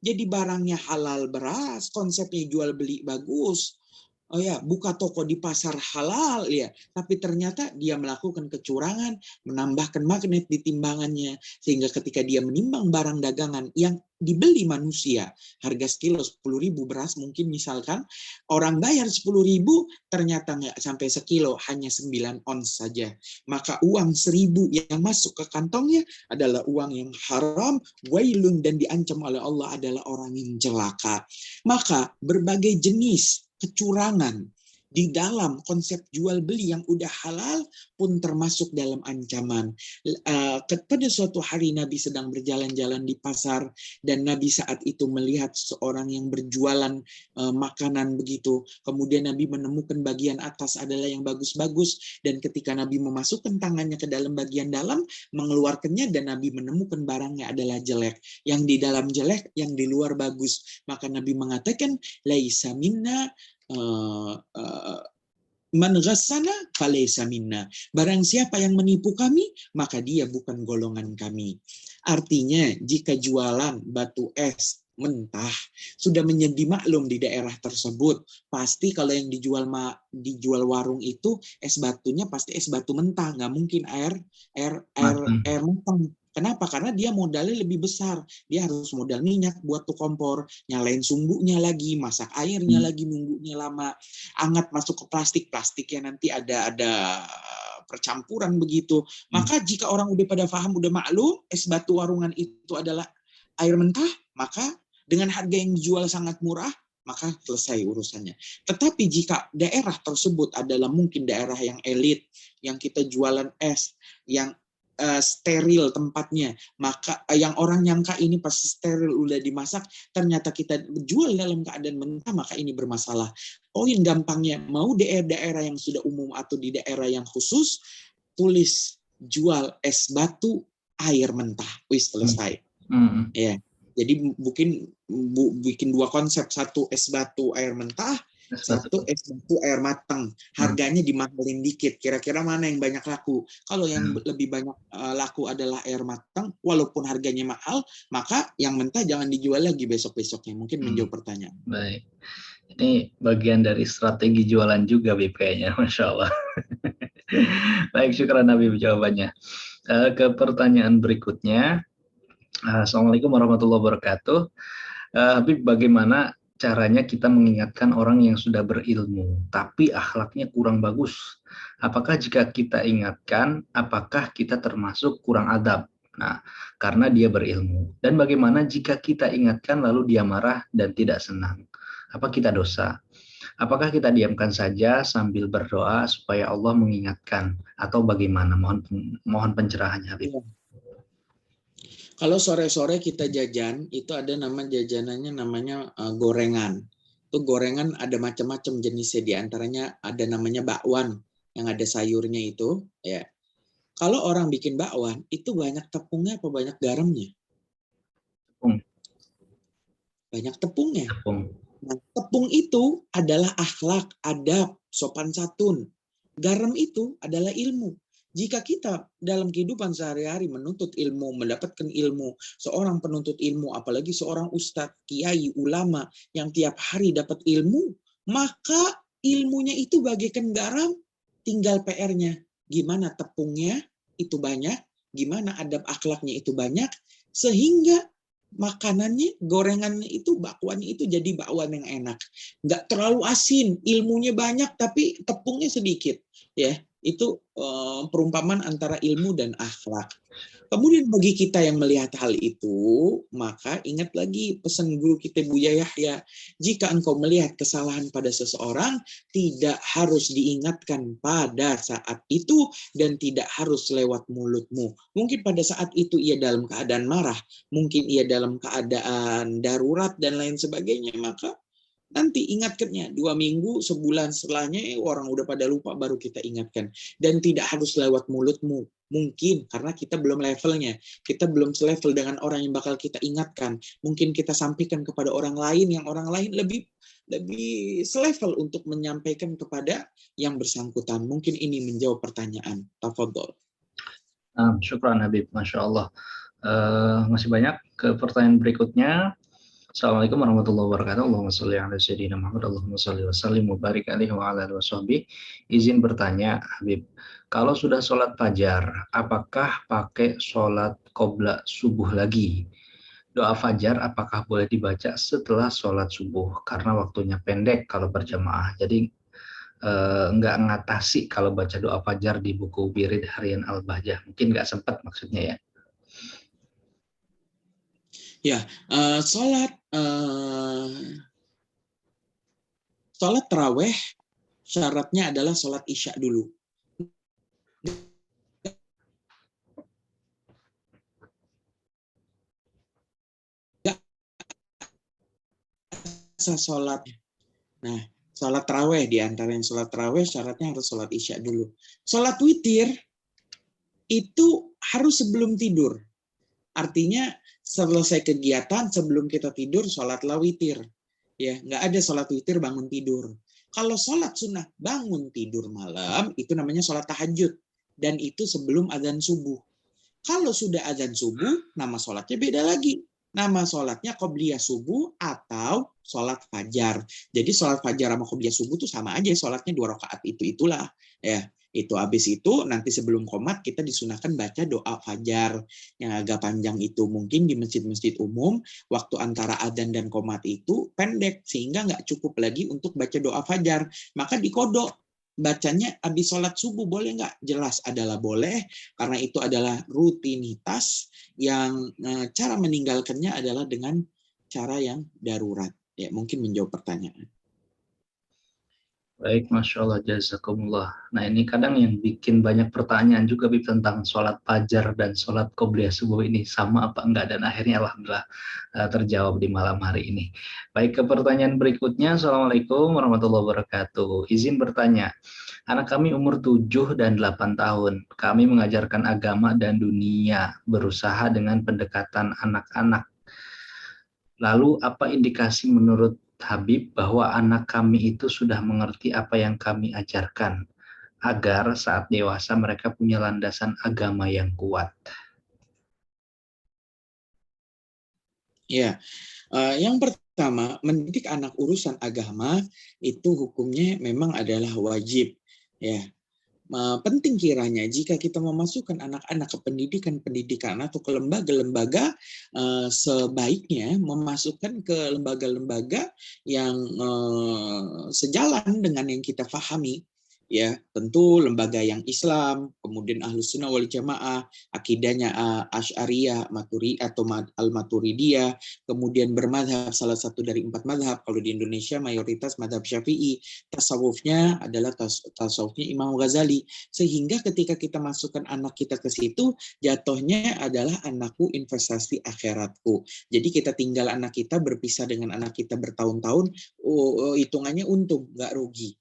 S2: Jadi barangnya halal beras, konsepnya jual beli bagus. Oh ya, buka toko di pasar halal ya, tapi ternyata dia melakukan kecurangan, menambahkan magnet di timbangannya, sehingga ketika dia menimbang barang dagangan yang dibeli manusia, harga sekilo 10.000 beras mungkin misalkan, orang bayar 10.000, ternyata nggak sampai sekilo, hanya 9 ons saja. Maka uang 1.000 yang masuk ke kantongnya adalah uang yang haram, wailun, dan diancam oleh Allah adalah orang yang celaka. Maka berbagai jenis kecurangan di dalam konsep jual beli yang udah halal pun termasuk dalam ancaman. Pada suatu hari Nabi sedang berjalan-jalan di pasar dan Nabi saat itu melihat seorang yang berjualan makanan begitu. Kemudian Nabi menemukan bagian atas adalah yang bagus-bagus dan ketika Nabi memasukkan tangannya ke dalam bagian dalam, mengeluarkannya dan Nabi menemukan barangnya adalah jelek. Yang di dalam jelek, yang di luar bagus. Maka Nabi mengatakan, laisa minna man ghassana falaysa minna. Barang siapa yang menipu kami, maka dia bukan golongan kami. Artinya, jika jualan batu es mentah sudah menjadi maklum di daerah tersebut, pasti kalau yang dijual warung itu es batunya pasti es batu mentah, nggak mungkin air matang. Kenapa? Karena dia modalnya lebih besar. Dia harus modal minyak buat tuh kompor, nyalain sumbunya lagi, masak airnya lagi, nunggunya lama, anget masuk ke plastiknya nanti ada percampuran begitu. Maka jika orang udah pada paham, udah maklum, es batu warungan itu adalah air mentah, maka dengan harga yang dijual sangat murah, maka selesai urusannya. Tetapi jika daerah tersebut adalah mungkin daerah yang elit, yang kita jualan es, yang steril tempatnya, maka yang orang nyangka ini pasti steril udah dimasak, ternyata kita jual dalam keadaan mentah, maka ini bermasalah. Poin gampangnya, mau daerah-daerah yang sudah umum atau di daerah yang khusus, tulis jual es batu air mentah, wis selesai. Ya, jadi bikin dua konsep, satu es batu air mentah, satu es batu air matang. Harganya dimahalin dikit. Kira-kira mana yang banyak laku? Kalau yang lebih banyak laku adalah air matang, walaupun harganya mahal, maka yang mentah jangan dijual lagi besok-besoknya. Mungkin menjawab pertanyaan.
S1: Baik. Ini bagian dari strategi jualan juga, Bib, kayaknya. Masya Allah. Baik, syukran Habib jawabannya. Ke pertanyaan berikutnya. Assalamualaikum warahmatullahi wabarakatuh. Habib, bagaimana caranya kita mengingatkan orang yang sudah berilmu, tapi akhlaknya kurang bagus? Apakah jika kita ingatkan, apakah kita termasuk kurang adab? Nah, karena dia berilmu. Dan bagaimana jika kita ingatkan lalu dia marah dan tidak senang? Apa kita dosa? Apakah kita diamkan saja sambil berdoa supaya Allah mengingatkan? Atau bagaimana? Mohon pencerahannya, Habib.
S2: Kalau sore-sore kita jajan, itu ada nama jajanannya namanya gorengan. Itu gorengan ada macam-macam jenisnya, diantaranya ada namanya bakwan yang ada sayurnya itu. Ya. Kalau orang bikin bakwan, itu banyak tepungnya apa banyak garamnya?
S1: Tepung.
S2: Banyak tepungnya.
S1: Tepung.
S2: Nah, tepung itu adalah akhlak, adab, sopan santun. Garam itu adalah ilmu. Jika kita dalam kehidupan sehari-hari menuntut ilmu, mendapatkan ilmu, seorang penuntut ilmu, apalagi seorang ustadz, kiai, ulama yang tiap hari dapat ilmu, maka ilmunya itu bagaikan garam, tinggal PR-nya. Gimana tepungnya itu banyak, gimana adab akhlaknya itu banyak, sehingga makanannya, gorengannya itu, bakwannya itu jadi bakwan yang enak. Nggak terlalu asin, ilmunya banyak, tapi tepungnya sedikit. Ya, itu perumpamaan antara ilmu dan akhlak. Kemudian bagi kita yang melihat hal itu, maka ingat lagi pesan guru kita Buya Yahya, jika engkau melihat kesalahan pada seseorang, tidak harus diingatkan pada saat itu dan tidak harus lewat mulutmu. Mungkin pada saat itu ia dalam keadaan marah, mungkin ia dalam keadaan darurat dan lain sebagainya, maka nanti ingatkannya 2 minggu, sebulan setelahnya orang udah pada lupa baru kita ingatkan. Dan tidak harus lewat mulutmu. Mungkin karena kita belum levelnya. Kita belum selevel dengan orang yang bakal kita ingatkan. Mungkin kita sampaikan kepada orang lain yang orang lain lebih selevel untuk menyampaikan kepada yang bersangkutan. Mungkin ini menjawab pertanyaan. Tafadhol.
S1: Syukran Habib, Masya Allah. Masih banyak ke pertanyaan berikutnya. Assalamualaikum warahmatullahi wabarakatuh. Allahumma sholli ala sayyidina Muhammad. Allahumma sholli wa sallim wa barik alaihi wa ala alihi washabbihi. Izin bertanya, Habib. Kalau sudah sholat fajar, apakah pakai sholat qobla subuh lagi? Doa fajar apakah boleh dibaca setelah sholat subuh? Karena waktunya pendek kalau berjamaah. Jadi nggak ngatasi kalau baca doa fajar di buku wirid harian Al-Bahjah. Mungkin nggak sempat maksudnya ya.
S2: Ya, sholat taraweh syaratnya adalah sholat isya dulu. Sholat. Nah, sholat taraweh, di antara yang sholat taraweh syaratnya harus sholat isya dulu. Sholat witir itu harus sebelum tidur. Artinya selesai kegiatan sebelum kita tidur sholatlah witir. Ya, nggak ada sholat witir bangun tidur. Kalau sholat sunnah bangun tidur malam itu namanya sholat tahajud, dan itu sebelum azan subuh. Kalau sudah azan subuh, nama sholatnya beda lagi. Nama sholatnya qobliyah subuh atau sholat fajar. Jadi sholat fajar sama qobliyah subuh itu sama aja, sholatnya 2 rakaat itulah. Ya, itu habis itu nanti sebelum qomat kita disunahkan baca doa fajar yang agak panjang itu. Mungkin di masjid-masjid umum waktu antara adzan dan qomat itu pendek sehingga nggak cukup lagi untuk baca doa fajar. Maka dikodok. Bacanya habis sholat subuh boleh nggak? Jelas adalah boleh, karena itu adalah rutinitas yang cara meninggalkannya adalah dengan cara yang darurat. Ya, mungkin menjawab pertanyaan.
S1: Baik, Masya Allah, jazakumullah. Nah, ini kadang yang bikin banyak pertanyaan juga, Bib, tentang sholat fajar dan sholat qobliyah subuh ini sama apa enggak, dan akhirnya Alhamdulillah terjawab di malam hari ini. Baik, ke pertanyaan berikutnya. Assalamualaikum warahmatullahi wabarakatuh. Izin bertanya, anak kami umur 7 dan 8 tahun. Kami mengajarkan agama dan dunia, berusaha dengan pendekatan anak-anak. Lalu apa indikasi menurut Habib bahwa anak kami itu sudah mengerti apa yang kami ajarkan, agar saat dewasa mereka punya landasan agama yang kuat?
S2: Ya, yang pertama, mendidik anak urusan agama itu hukumnya memang adalah wajib. Ya, penting kiranya jika kita memasukkan anak-anak ke pendidikan-pendidikan atau ke lembaga-lembaga, sebaiknya memasukkan ke lembaga-lembaga yang sejalan dengan yang kita pahami. Ya, tentu lembaga yang Islam, kemudian Ahlus Sunnah wal Jamaah, akidahnya Asy'ariyah, Maturi atau Al-Maturidiyah, kemudian bermadhab salah satu dari 4 madhab. Kalau di Indonesia mayoritas madhab Syafi'i, tasawufnya adalah tasawufnya Imam Ghazali. Sehingga ketika kita masukkan anak kita ke situ, jatuhnya adalah anakku investasi akhiratku. Jadi kita tinggal anak kita berpisah dengan anak kita bertahun-tahun, hitungannya untung, nggak rugi.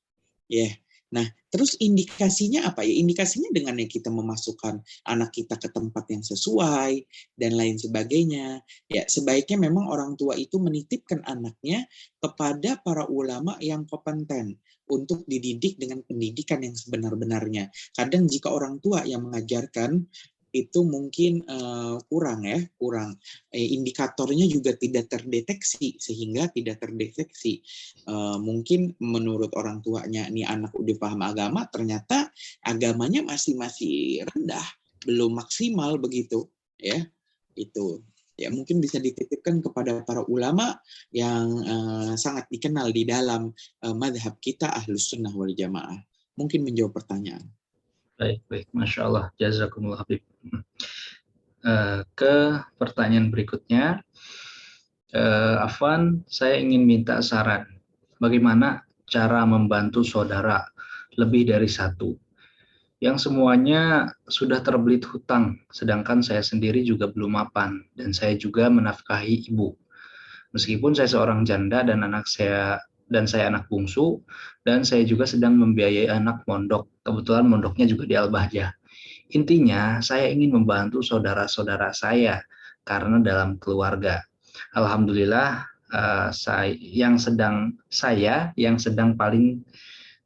S2: Ya. Nah, terus indikasinya apa ya? Indikasinya dengan yang kita memasukkan anak kita ke tempat yang sesuai dan lain sebagainya. Ya, sebaiknya memang orang tua itu menitipkan anaknya kepada para ulama yang kompeten untuk dididik dengan pendidikan yang sebenar-benarnya. Kadang jika orang tua yang mengajarkan itu mungkin kurang, indikatornya juga tidak terdeteksi, sehingga tidak terdeteksi. Mungkin menurut orang tuanya nih anak udah paham agama, ternyata agamanya masih rendah, belum maksimal begitu, ya. Itu ya mungkin bisa dititipkan kepada para ulama yang sangat dikenal di dalam madhab kita Ahlus Sunnah wal Jamaah. Mungkin menjawab pertanyaan.
S1: Baik, baik. Masya Allah, jazakumullah, Habib. Ke pertanyaan berikutnya, Afwan, saya ingin minta saran. Bagaimana cara membantu saudara lebih dari satu, yang semuanya sudah terbelit hutang, sedangkan saya sendiri juga belum mapan, dan saya juga menafkahi ibu. Meskipun saya seorang janda dan saya anak bungsu, dan saya juga sedang membiayai anak mondok. Kebetulan mondoknya juga di Al-Bahjah. Intinya, saya ingin membantu saudara-saudara saya karena dalam keluarga. Alhamdulillah, saya yang sedang paling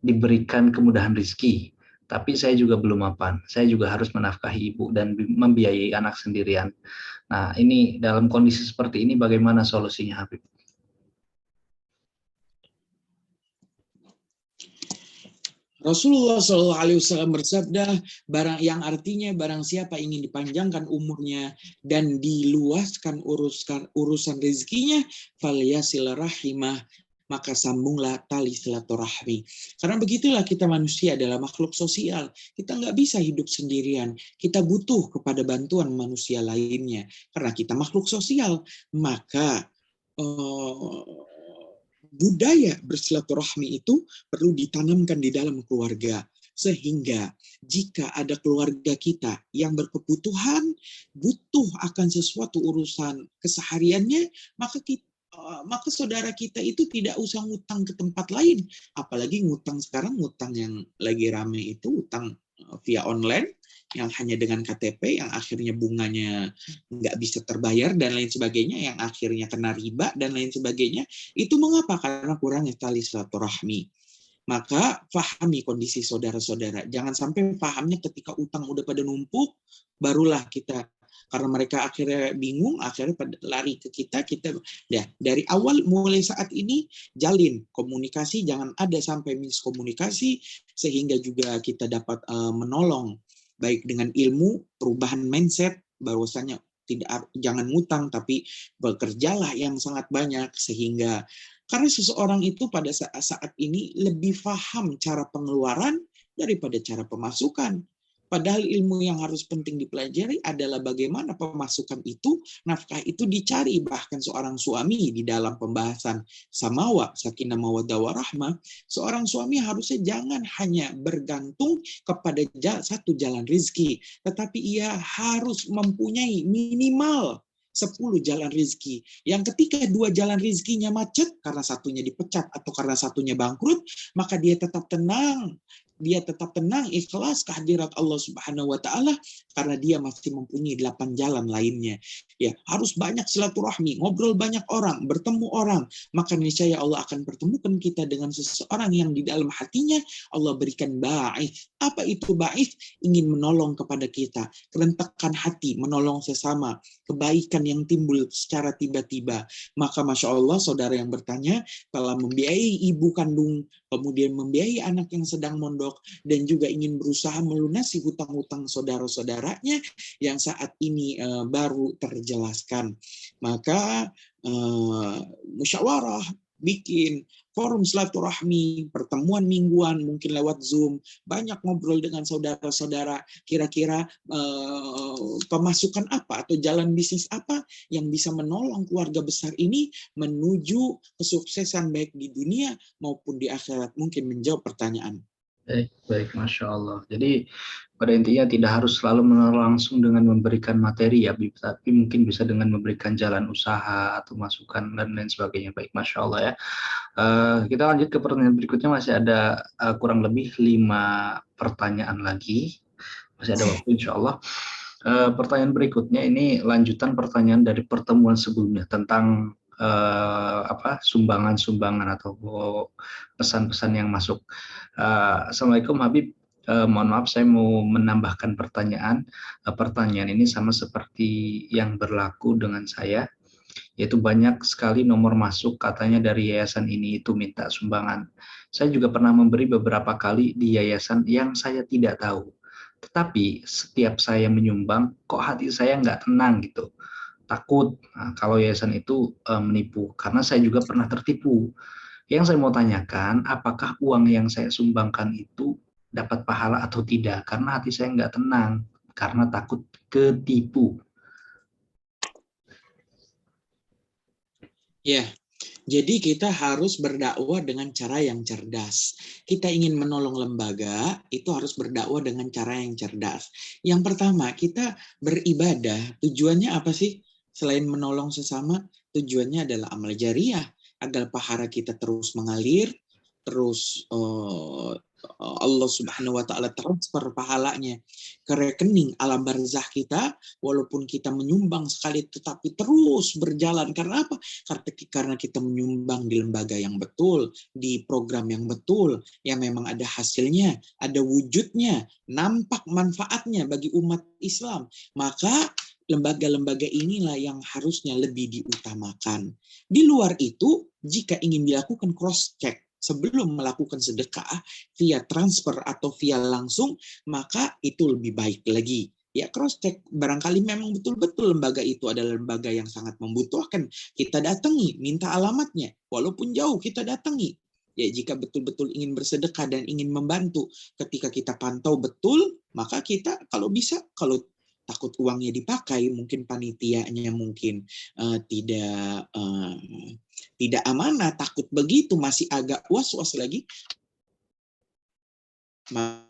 S1: diberikan kemudahan rezeki. Tapi saya juga belum mapan. Saya juga harus menafkahi ibu dan membiayai anak sendirian. Nah, ini dalam kondisi seperti ini bagaimana solusinya, Habib?
S2: Rasulullah SAW bersabda, barang yang artinya barang siapa ingin dipanjangkan umurnya dan diluaskan urusan rezekinya, falyasil rahimah, maka sambunglah tali silaturahmi. Karena begitulah kita manusia adalah makhluk sosial. Kita nggak bisa hidup sendirian. Kita butuh kepada bantuan manusia lainnya. Karena kita makhluk sosial. Maka budaya bersilaturahmi itu perlu ditanamkan di dalam keluarga. Sehingga jika ada keluarga kita yang berkebutuhan, butuh akan sesuatu urusan kesehariannya, maka saudara kita itu tidak usah ngutang ke tempat lain. Apalagi ngutang sekarang, ngutang yang lagi rame itu utang via online, yang hanya dengan KTP, yang akhirnya bunganya nggak bisa terbayar, dan lain sebagainya, yang akhirnya kena riba, dan lain sebagainya. Itu mengapa? Karena kurangnya tali silaturahmi. Maka pahami kondisi saudara-saudara. Jangan sampai pahamnya ketika utang udah pada numpuk, barulah kita, karena mereka akhirnya bingung, akhirnya pada lari ke kita ya dari awal mulai saat ini jalin komunikasi, jangan ada sampai miskomunikasi, sehingga juga kita dapat menolong baik dengan ilmu, perubahan mindset, bahwasanya jangan ngutang, tapi bekerjalah yang sangat banyak, sehingga karena seseorang itu pada saat ini lebih paham cara pengeluaran daripada cara pemasukan. Padahal ilmu yang harus penting dipelajari adalah bagaimana pemasukan itu, nafkah itu dicari. Bahkan seorang suami di dalam pembahasan samawa, sakinah mawaddah warahmah, seorang suami harusnya jangan hanya bergantung kepada satu jalan rizki, tetapi ia harus mempunyai minimal 10 jalan rizki. Yang ketika 2 jalan rizkinya macet, karena satunya dipecat atau karena satunya bangkrut, maka dia tetap tenang. Dia tetap tenang, ikhlas kehadirat Allah Subhanahu wa Ta'ala, karena dia masih mempunyai 8 jalan lainnya. Ya, harus banyak silaturahmi, ngobrol banyak orang, bertemu orang, maka niscaya Allah akan pertemukan kita dengan seseorang yang di dalam hatinya Allah berikan ba'ith. Apa itu ba'ith? Ingin menolong kepada kita, kerentakan hati, menolong sesama, kebaikan yang timbul secara tiba-tiba. Maka Masya Allah, saudara yang bertanya, telah membiayai ibu kandung, kemudian membiayai anak yang sedang mondok, dan juga ingin berusaha melunasi hutang-hutang saudara-saudaranya yang saat ini baru terjelaskan. Maka musyawarah, bikin forum silaturahmi, pertemuan mingguan, mungkin lewat Zoom, banyak ngobrol dengan saudara-saudara, kira-kira pemasukan apa atau jalan bisnis apa yang bisa menolong keluarga besar ini menuju kesuksesan baik di dunia maupun di akhirat. Mungkin menjawab pertanyaan.
S1: Baik, Masya Allah. Jadi pada intinya tidak harus selalu langsung dengan memberikan materi ya, tapi mungkin bisa dengan memberikan jalan usaha atau masukan dan lain sebagainya. Baik, Masya Allah ya. Kita lanjut ke pertanyaan berikutnya, masih ada kurang lebih 5 pertanyaan lagi. Masih ada waktu insya Allah. Pertanyaan berikutnya ini lanjutan pertanyaan dari pertemuan sebelumnya tentang sumbangan-sumbangan atau pesan-pesan yang masuk. Assalamualaikum Habib, mohon maaf saya mau menambahkan pertanyaan. Pertanyaan ini sama seperti yang berlaku dengan saya, yaitu banyak sekali nomor masuk katanya dari yayasan ini itu minta sumbangan. Saya juga pernah memberi beberapa kali di yayasan yang saya tidak tahu. Tetapi setiap saya menyumbang, kok hati saya nggak tenang gitu. Takut kalau yayasan itu menipu, karena saya juga pernah tertipu. Yang saya mau tanyakan, apakah uang yang saya sumbangkan itu dapat pahala atau tidak? Karena hati saya nggak tenang, karena takut ketipu.
S2: Ya, jadi kita harus berdakwah dengan cara yang cerdas. Kita ingin menolong lembaga, itu harus berdakwah dengan cara yang cerdas. Yang pertama, kita beribadah. Tujuannya apa sih? Selain menolong sesama, tujuannya adalah amal jariah, agar pahala kita terus mengalir, terus Allah Subhanahu wa Ta'ala transfer pahalanya ke rekening alam barzah kita, walaupun kita menyumbang sekali tetapi terus berjalan. Karena apa? Karena kita menyumbang di lembaga yang betul, di program yang betul, yang memang ada hasilnya, ada wujudnya, nampak manfaatnya bagi umat Islam. Maka lembaga-lembaga inilah yang harusnya lebih diutamakan. Di luar itu, jika ingin dilakukan cross-check sebelum melakukan sedekah via transfer atau via langsung, maka itu lebih baik lagi. Ya, cross-check, barangkali memang betul-betul lembaga itu adalah lembaga yang sangat membutuhkan. Kita datangi, minta alamatnya. Walaupun jauh, kita datangi. Ya, jika betul-betul ingin bersedekah dan ingin membantu, ketika kita pantau betul, maka kita kalau bisa, kalau takut uangnya dipakai, mungkin panitianya mungkin tidak amanah, takut begitu, masih agak was-was lagi, maka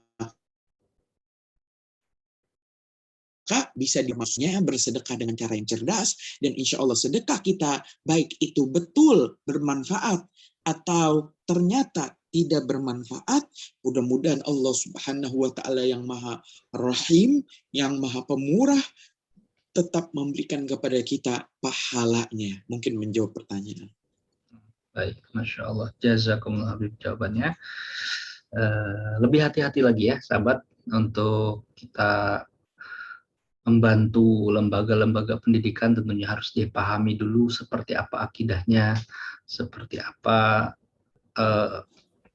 S2: bisa dimaksudnya bersedekah dengan cara yang cerdas, dan insya Allah sedekah kita, baik itu betul bermanfaat atau ternyata tidak bermanfaat, mudah-mudahan Allah Subhanahu wa Ta'ala yang Maha Rahim, yang Maha Pemurah, tetap memberikan kepada kita pahalanya. Mungkin menjawab pertanyaan.
S1: Baik, Masya Allah. Jazakumullah Habib jawabannya. Lebih hati-hati lagi ya, sahabat, untuk kita membantu lembaga-lembaga pendidikan. Tentunya harus dipahami dulu seperti apa akidahnya, seperti apa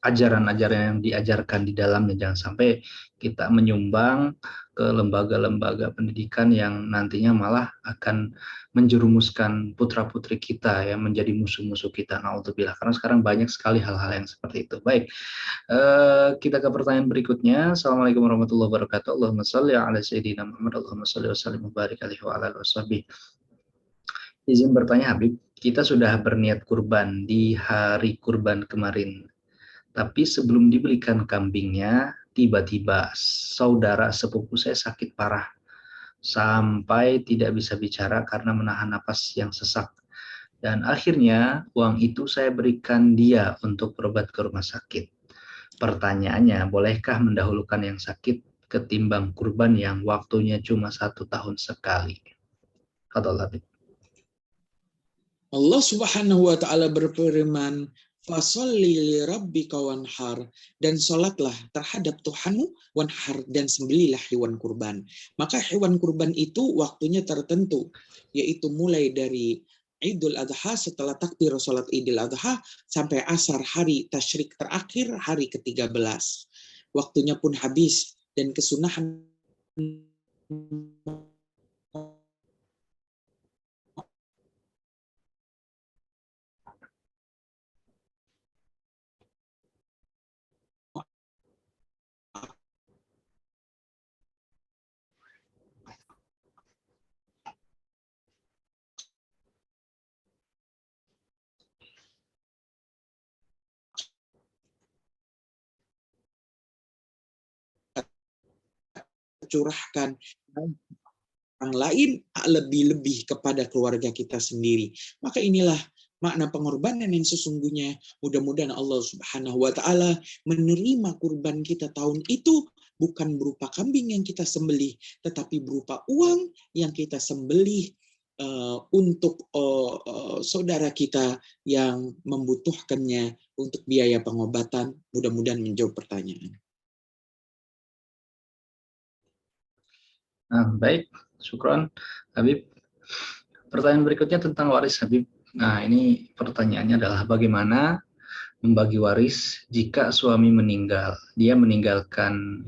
S1: ajaran-ajaran yang diajarkan di dalamnya. Jangan sampai kita menyumbang ke lembaga-lembaga pendidikan yang nantinya malah akan menjerumuskan putra-putri kita ya menjadi musuh-musuh kita. Naudzubillah. Karena sekarang banyak sekali hal-hal yang seperti itu. Baik, kita ke pertanyaan berikutnya. Assalamualaikum warahmatullahi wabarakatuh. Allahumma sholli ala sayyidina Muhammad. Allahumma sholli wa sallim wa barik alaihi wa ala alihi washabihi. Izin bertanya Habib, kita sudah berniat kurban di hari kurban kemarin. Tapi sebelum dibelikan kambingnya, tiba-tiba saudara sepupu saya sakit parah sampai tidak bisa bicara karena menahan napas yang sesak. Dan akhirnya uang itu saya berikan dia untuk berobat ke rumah sakit. Pertanyaannya, bolehkah mendahulukan yang sakit ketimbang kurban yang waktunya cuma 1 tahun sekali? Fadhal Habib.
S2: Allah Subhanahu wa taala berfirman, "Fasholli li rabbika wanhar," dan salatlah terhadap Tuhanmu, wanhar, dan sembelilah hewan kurban. Maka hewan kurban itu waktunya tertentu, yaitu mulai dari Idul Adha, setelah takbir salat Idul Adha sampai asar hari tasyrik terakhir, hari ke-13. Waktunya pun habis, dan kesunahan curahkan orang lain lebih-lebih kepada keluarga kita sendiri. Maka inilah makna pengorbanan yang sesungguhnya. Mudah-mudahan Allah Subhanahu wa taala menerima kurban kita tahun itu bukan berupa kambing yang kita sembelih, tetapi berupa uang yang kita sembelih untuk saudara kita yang membutuhkannya untuk biaya pengobatan. Mudah-mudahan menjawab pertanyaan.
S1: Nah, baik, syukron Habib. Pertanyaan berikutnya tentang waris Habib. Nah, ini pertanyaannya adalah bagaimana membagi waris jika suami meninggal. Dia meninggalkan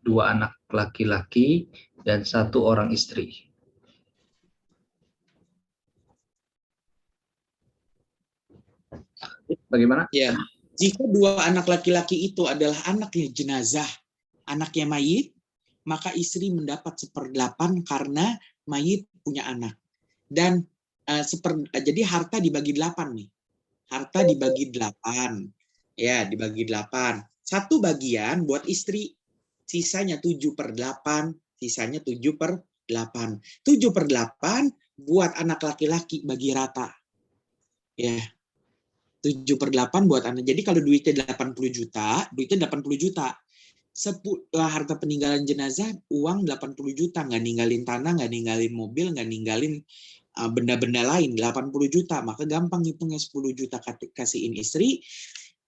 S1: 2 anak laki-laki dan 1 orang istri. Bagaimana?
S2: Ya, jika 2 anak laki-laki itu adalah anaknya jenazah, anaknya mayit, maka istri mendapat 1/8 karena mayit punya anak. Dan jadi harta dibagi 8 nih. Harta dibagi 8. Ya, dibagi 8. 1 bagian buat istri, sisanya 7/8, sisanya 7/8. 7/8 buat anak laki-laki bagi rata. Ya. 7/8 buat anak. Jadi kalau duitnya 80 juta, duitnya 80 juta. Harta peninggalan jenazah, uang 80 juta, nggak ninggalin tanah, nggak ninggalin mobil, nggak ninggalin benda-benda lain, 80 juta. Maka gampang hitungnya, 10 juta kasihin istri,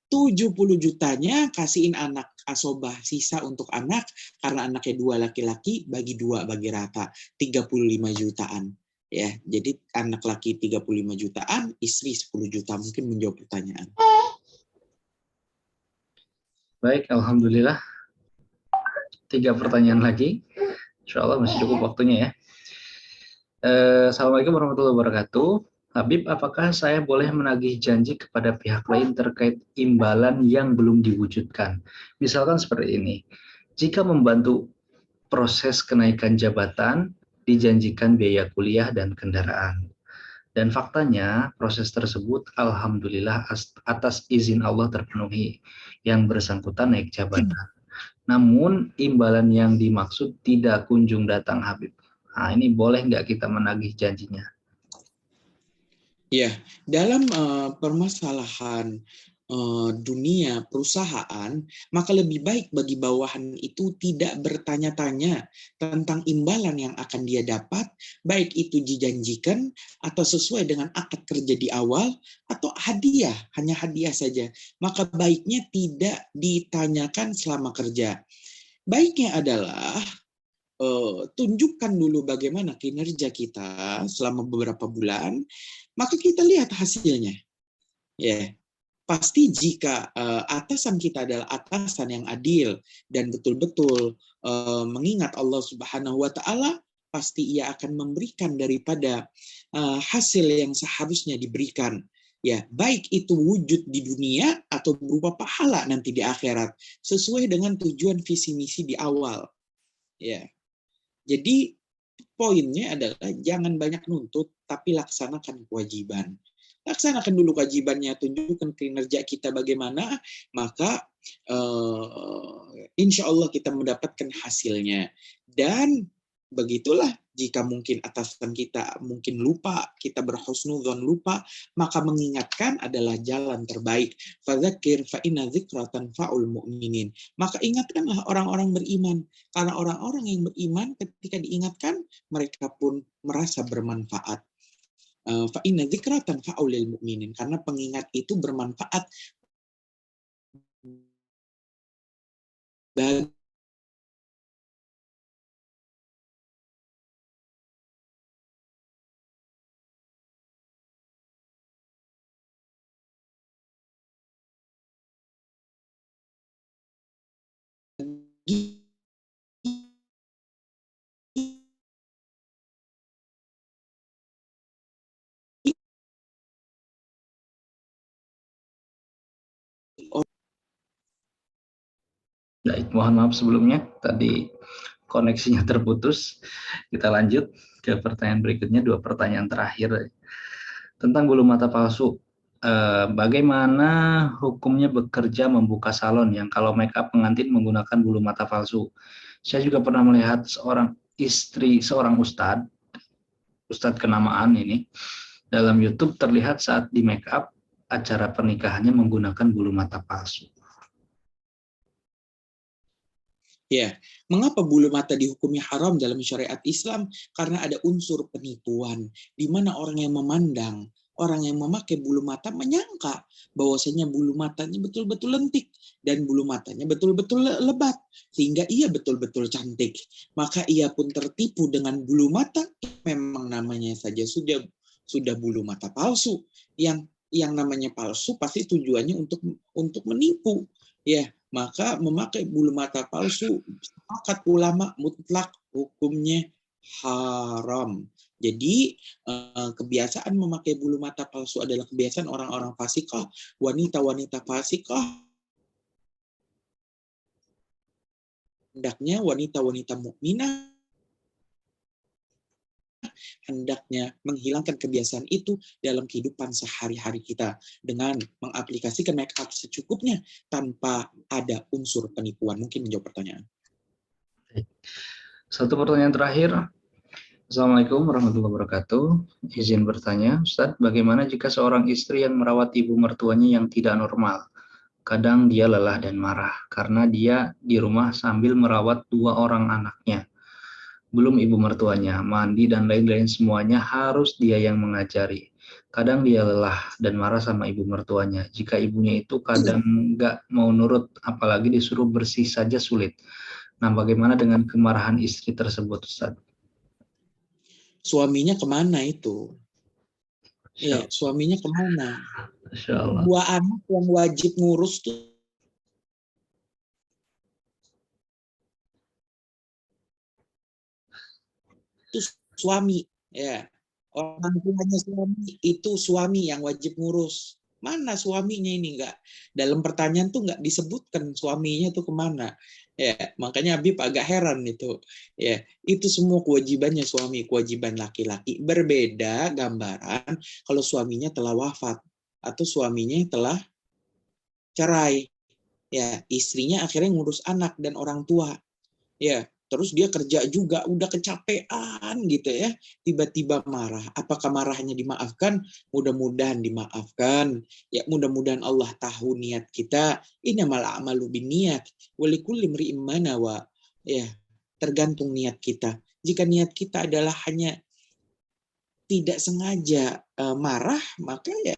S2: 70 jutanya kasihin anak asobah, sisa untuk anak, karena anaknya 2 laki-laki, bagi 2, bagi rata, 35 jutaan. Ya, jadi anak laki 35 jutaan, istri 10 juta. Mungkin menjawab pertanyaan.
S1: Baik, alhamdulillah. 3 pertanyaan lagi. Insya Allah masih cukup waktunya ya. Assalamualaikum warahmatullahi wabarakatuh. Habib, apakah saya boleh menagih janji kepada pihak lain terkait imbalan yang belum diwujudkan? Misalkan seperti ini, jika membantu proses kenaikan jabatan, dijanjikan biaya kuliah dan kendaraan. Dan faktanya proses tersebut alhamdulillah atas izin Allah terpenuhi, yang bersangkutan naik jabatan. Namun imbalan yang dimaksud tidak kunjung datang Habib. Nah, ini boleh nggak kita menagih janjinya?
S2: Ya, dalam permasalahan dunia perusahaan, maka lebih baik bagi bawahan itu tidak bertanya-tanya tentang imbalan yang akan dia dapat, baik itu dijanjikan atau sesuai dengan akad kerja di awal, atau hadiah, hanya hadiah saja. Maka baiknya tidak ditanyakan selama kerja. Baiknya adalah tunjukkan dulu bagaimana kinerja kita selama beberapa bulan, maka kita lihat hasilnya. Ya. pasti jika atasan kita adalah atasan yang adil dan betul-betul mengingat Allah Subhanahu wa taala, pasti ia akan memberikan daripada hasil yang seharusnya diberikan. Ya, baik itu wujud di dunia atau berupa pahala nanti di akhirat, sesuai dengan tujuan visi misi di awal. Ya. Jadi poinnya adalah jangan banyak nuntut, tapi laksanakan kewajiban. Laksanakan dulu kewajibannya, tunjukkan kinerja kita bagaimana, maka insya Allah kita mendapatkan hasilnya. Dan begitulah, jika mungkin atasan kita mungkin lupa, kita berhusnudzon lupa, maka mengingatkan adalah jalan terbaik. Fadzakir fa inna dzikra tanfa'ul mu'minin. Maka ingatkanlah orang-orang beriman, karena orang-orang yang beriman ketika diingatkan, mereka pun merasa bermanfaat. Fa inna dzikra tanfa'ul mu'minin, karena pengingat itu bermanfaat bagi
S1: Baik, mohon maaf sebelumnya tadi koneksinya terputus. Kita lanjut ke pertanyaan berikutnya, 2 pertanyaan terakhir tentang bulu mata palsu. Bagaimana hukumnya bekerja membuka salon yang kalau make up pengantin menggunakan bulu mata palsu? Saya juga pernah melihat seorang istri seorang ustadz kenamaan ini dalam YouTube terlihat saat di make up acara pernikahannya menggunakan bulu mata palsu.
S2: Ya, mengapa bulu mata dihukumi haram dalam syariat Islam? Karena ada unsur penipuan, di mana orang yang memandang, orang yang memakai bulu mata menyangka bahwasanya bulu matanya betul-betul lentik dan bulu matanya betul-betul lebat, sehingga ia betul-betul cantik. Maka ia pun tertipu dengan bulu mata, memang namanya saja sudah bulu mata palsu. Yang namanya palsu pasti tujuannya untuk menipu. Ya, maka memakai bulu mata palsu, sepakat ulama mutlak hukumnya haram. Jadi kebiasaan memakai bulu mata palsu adalah kebiasaan orang-orang fasikah, wanita-wanita fasikah, hendaknya wanita-wanita mukminah hendaknya menghilangkan kebiasaan itu dalam kehidupan sehari-hari kita dengan mengaplikasikan make up secukupnya tanpa ada unsur penipuan. Mungkin menjawab pertanyaan.
S1: Satu pertanyaan terakhir. Assalamualaikum warahmatullahi wabarakatuh. Izin bertanya, Ustadz, bagaimana jika seorang istri yang merawat ibu mertuanya yang tidak normal? Kadang dia lelah dan marah karena dia di rumah sambil merawat 2 orang anaknya. Belum ibu mertuanya, mandi dan lain-lain semuanya harus dia yang mengajari. Kadang dia lelah dan marah sama ibu mertuanya. Jika ibunya itu kadang nggak mau nurut, apalagi disuruh bersih saja sulit. Nah, bagaimana dengan kemarahan istri tersebut, Ustaz?
S2: Suaminya kemana itu? Ya, suaminya kemana?
S1: Insya Allah.
S2: 2 anak yang wajib ngurus tuh suami, ya. Orang tuanya suami itu suami yang wajib ngurus. Mana suaminya ini enggak? Dalam pertanyaan tuh enggak disebutkan suaminya tuh kemana. Ya, makanya Habib agak heran itu. Ya, itu semua kewajibannya suami, kewajiban laki-laki. Berbeda gambaran kalau suaminya telah wafat atau suaminya telah cerai. Ya, istrinya akhirnya ngurus anak dan orang tua. Ya, terus dia kerja juga, udah kecapean gitu ya, tiba-tiba marah. Apakah marahnya dimaafkan? Mudah-mudahan dimaafkan. Ya, mudah-mudahan Allah tahu niat kita. Innamal a'malu binniyat wa likulli imri'in ma nawa. Ya, tergantung niat kita. Jika niat kita adalah hanya tidak sengaja marah, maka ya.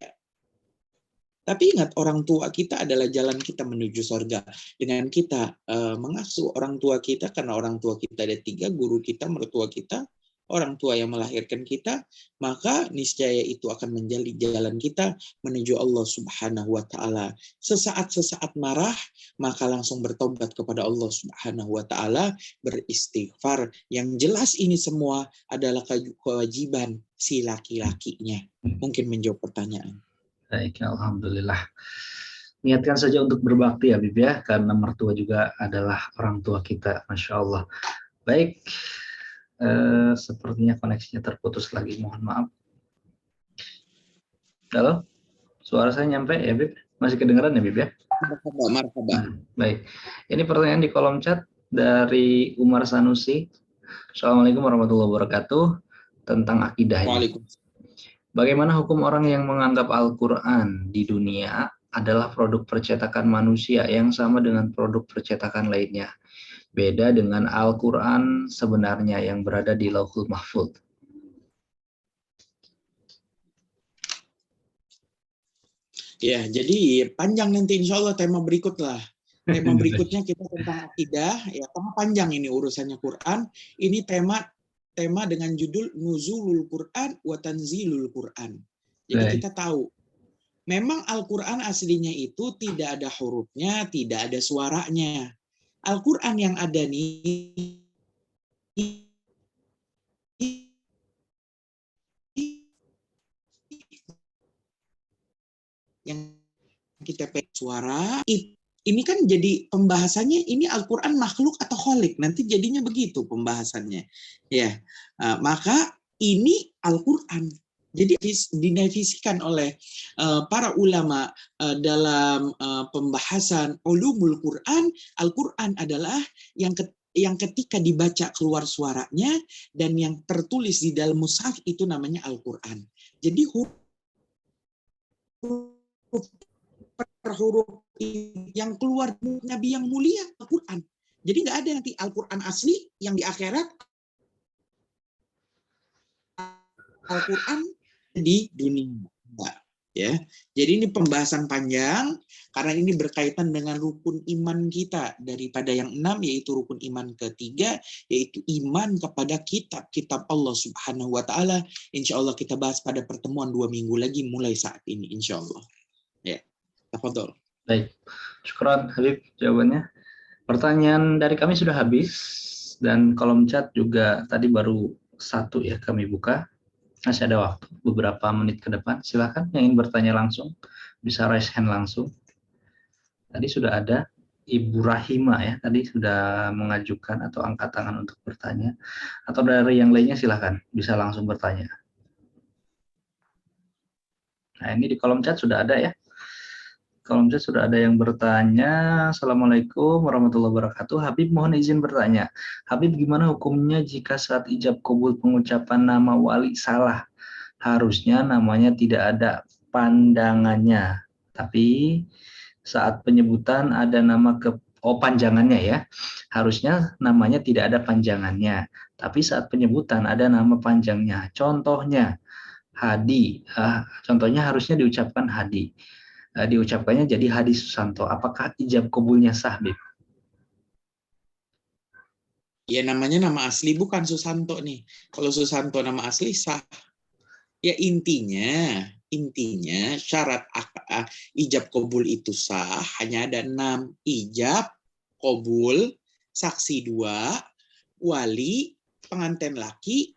S2: Tapi ingat, orang tua kita adalah jalan kita menuju surga. Dengan kita mengasuh orang tua kita, karena orang tua kita ada 3, guru kita, mertua kita, orang tua yang melahirkan kita, maka niscaya itu akan menjadi jalan kita menuju Allah Subhanahu wa taala. Sesaat-sesaat marah, maka langsung bertobat kepada Allah Subhanahu wa taala, beristighfar. Yang jelas ini semua adalah kewajiban si laki-lakinya. Mungkin menjawab pertanyaan.
S1: Baik, alhamdulillah. Niatkan saja untuk berbakti ya, Bib ya, karena mertua juga adalah orang tua kita, Masya Allah. Baik, sepertinya koneksinya terputus lagi, mohon maaf. Halo, suara saya nyampe ya, Bib? Masih kedengaran ya, Bib ya?
S2: Marhaba.
S1: Baik, ini pertanyaan di kolom chat dari Umar Sanusi. Assalamualaikum warahmatullahi wabarakatuh, tentang akidah ini. Bagaimana hukum orang yang menganggap Al-Quran di dunia adalah produk percetakan manusia yang sama dengan produk percetakan lainnya? Beda dengan Al-Quran sebenarnya yang berada di Lauhul Mahfuz.
S2: Ya, jadi panjang nanti insya Allah tema berikutlah. Tema berikutnya kita tentang akidah, ya karena panjang ini urusannya Quran. Ini tema dengan judul Nuzulul Quran wa Tanzilul Quran. Jadi kita tahu, memang Al-Quran aslinya itu tidak ada hurufnya, tidak ada suaranya. Al-Quran yang ada nih yang kita pakai suara, ini kan jadi pembahasannya ini Al-Quran makhluk atau kholik, nanti jadinya begitu pembahasannya. Ya, maka ini Al-Quran. Jadi dinefisikan oleh para ulama dalam pembahasan ulumul Quran, Al-Quran adalah yang ketika dibaca keluar suaranya dan yang tertulis di dalam mushaf itu namanya Al-Quran. Jadi huruf per huruf yang keluar Nabi yang mulia Al-Quran. Jadi nggak ada nanti Al-Quran asli yang di akhirat, Al-Quran di dunia. Ya, jadi ini pembahasan panjang karena ini berkaitan dengan rukun iman kita daripada yang 6, yaitu rukun iman ketiga, yaitu iman kepada kitab Allah Subhanahu wa taala. Insya Allah kita bahas pada pertemuan 2 minggu lagi mulai saat ini, insya Allah. Ya, tafadhol.
S1: Baik, syukran Habib jawabannya. Pertanyaan dari kami sudah habis dan kolom chat juga tadi baru 1 ya kami buka. Masih ada waktu beberapa menit ke depan. Silakan yang ingin bertanya langsung bisa raise hand langsung. Tadi sudah ada Ibu Rahima ya, tadi sudah mengajukan atau angkat tangan untuk bertanya. Atau dari yang lainnya silakan bisa langsung bertanya. Nah, ini di kolom chat sudah ada ya. Kolom chat sudah ada yang bertanya. Assalamualaikum warahmatullahi wabarakatuh. Habib mohon izin bertanya. Habib, gimana hukumnya jika saat ijab kabul pengucapan nama wali salah? Harusnya namanya tidak ada pandangannya. Tapi saat penyebutan ada nama panjangannya ya. Harusnya namanya tidak ada panjangannya. Tapi saat penyebutan ada nama panjangnya. Contohnya Hadi. Contohnya harusnya diucapkan Hadi. Diucapkannya jadi Hadi Susanto. Apakah ijab kabulnya sah, Bib?
S2: Ya namanya nama asli bukan Susanto nih. Kalau Susanto nama asli sah. Ya intinya syarat ijab kabul itu sah hanya ada 6. Ijab, kabul, saksi 2, wali, pengantin laki.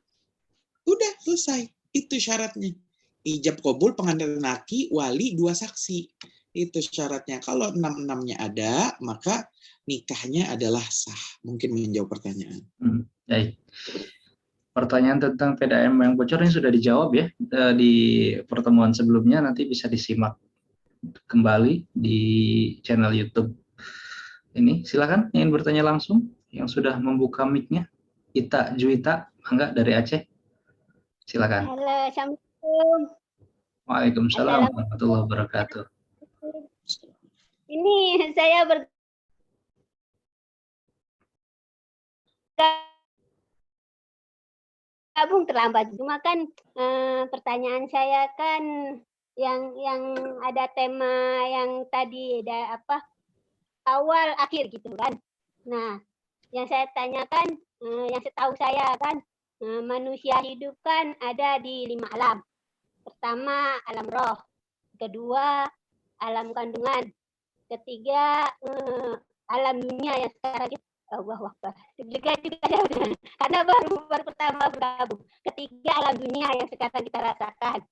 S2: Udah selesai. Itu syaratnya. Ijab kabul, pengantin laki, wali, 2 saksi. Itu syaratnya. Kalau 6-6-nya ada, maka nikahnya adalah sah. Mungkin menjawab pertanyaan.
S1: Baik. Pertanyaan tentang PDAM yang bocor ini sudah dijawab ya di pertemuan sebelumnya. Nanti bisa disimak kembali di channel YouTube ini. Silakan yang ingin bertanya langsung, yang sudah membuka mic-nya. Ita Juwita, enggak dari Aceh. Silakan.
S3: Halo, Assalamualaikum.
S1: Waalaikumsalam warahmatullahi wabarakatuh.
S3: Ini saya bergabung terlambat. Cuma kan pertanyaan saya kan yang ada tema yang tadi ada apa awal akhir gitu kan. Nah, yang saya tanyakan, yang setahu saya kan manusia hidup kan ada di 5 alam. Pertama alam roh, kedua alam kandungan, ketiga alam dunia yang sekarang kita Allahu Akbar. Karena baru pertama bergabung. Ketiga alam dunia yang sekarang kita rasakan.